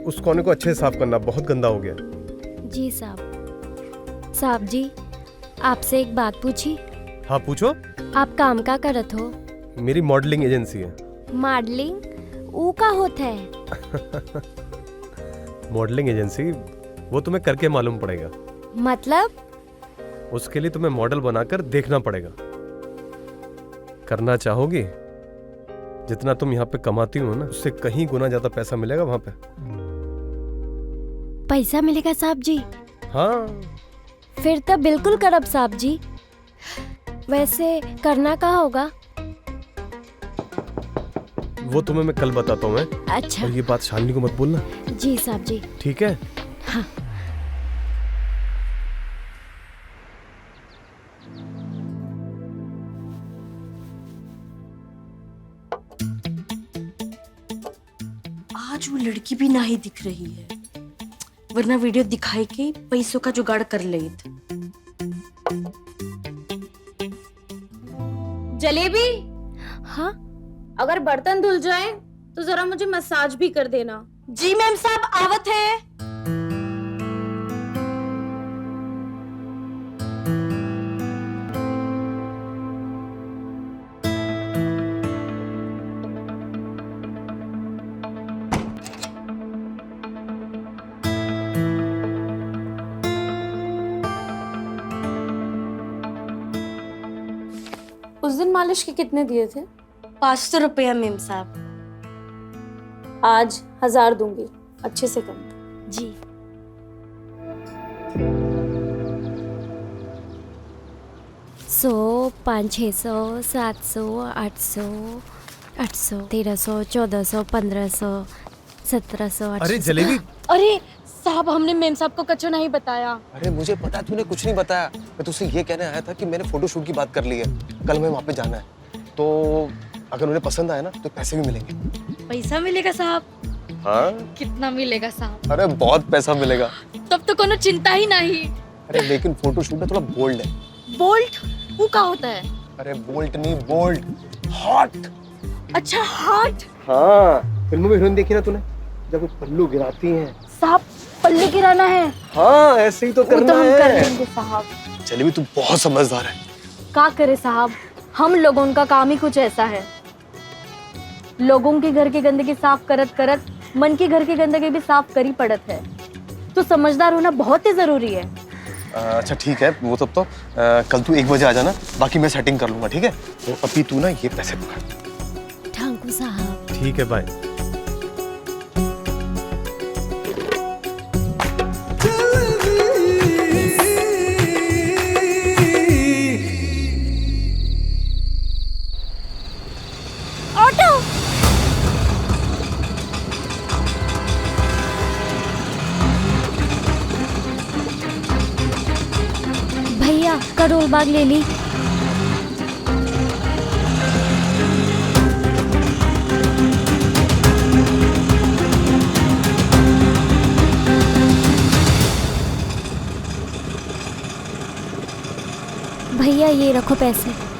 उस कोने को अच्छे से साफ करना, बहुत गंदा हो गया। जी साहब। साहब जी, आपसे एक बात पूछी? हाँ पूछो। आप काम का करत हो? मेरी मॉडलिंग एजेंसी है। मॉडलिंग वो का होता है? मॉडलिंग एजेंसी, वो तुम्हें करके मालूम पड़ेगा। मतलब? उसके लिए तुम्हें मॉडल बनाकर देखना पड़ेगा। करना चाहोगी? जितना तुम यहाँ पे कमाती हो ना, उससे कहीं गुना ज्यादा पैसा मिलेगा वहां पे। पैसा मिलेगा साहब जी? हाँ। फिर तो बिल्कुल करब साहब जी। वैसे करना कहाँ होगा? वो तुम्हें मैं कल बताता हूँ। अच्छा। और ये बात शालिनी को मत बोलना। जी साहब जी। ठीक है? हाँ। आज वो लड़की भी ना ही दिख रही है, वरना वीडियो दिखाई के पैसों का जुगाड़ कर लेत। जलेबी, हाँ अगर बर्तन धुल जाए तो जरा मुझे मसाज भी कर देना। जी मैम साहब, आवत है। उस दिन मालिश के कितने दिए थे? 500 रुपया मैम साहब। आज 1000 दूंगी, अच्छे से कम। जी। सौ, 500, 600, 700, 800, 800, 1300, 1400, 1500, 1700, 1800। अरे जलेबी। अरे साहब, हमने मेम साहब को कच्चो नहीं बताया। अरे मुझे पता है, तूने कुछ नहीं बताया। मैं तुझसे ये कहने आया था कि मैंने फोटोशूट की बात कर ली है, कल मैं वहाँ पे जाना है। तो अगर उन्हें पसंद आया ना तो पैसे भी मिलेंगे। पैसा मिलेगा साहब? हाँ। कितना मिलेगा साहब? अरे बहुत पैसा मिलेगा। तब तो कोनो चिंता ही नहीं। अरे लेकिन फोटोशूट में थोड़ा बोल्ड है। बोल्ट? वो क्या होता है? अरे बोल्ट नहीं, बोल्ड, हॉट। अच्छा, हॉट। हाँ, फिल्मों में हीरोइन देखी ना तूने, जब वो पल्लू गिराती हैं। साहब, पल्ले गिराना है? हाँ, ऐसे ही तो करना है। हम कर लेंगे साहब। जलेबी, तू बहुत समझदार है। क्या करे साहब, हम लोगों का काम ही कुछ ऐसा है। लोगों के घर की गंदगी साफ करत करत मन के घर की गंदगी भी साफ करी पड़त है। तो समझदार होना बहुत ही जरूरी है। अच्छा ठीक है, वो तब तो कल तू 1 बजे आ जाना, बाकी मैं सेटिंग कर लूंगा। ठीक है? तो अभी तू ना ये पैसे पकड़। ठाकुर साहब। ठीक है, बाय। ऑटो। भैया, करोल बाग ले ली। भैया ये रखो पैसे।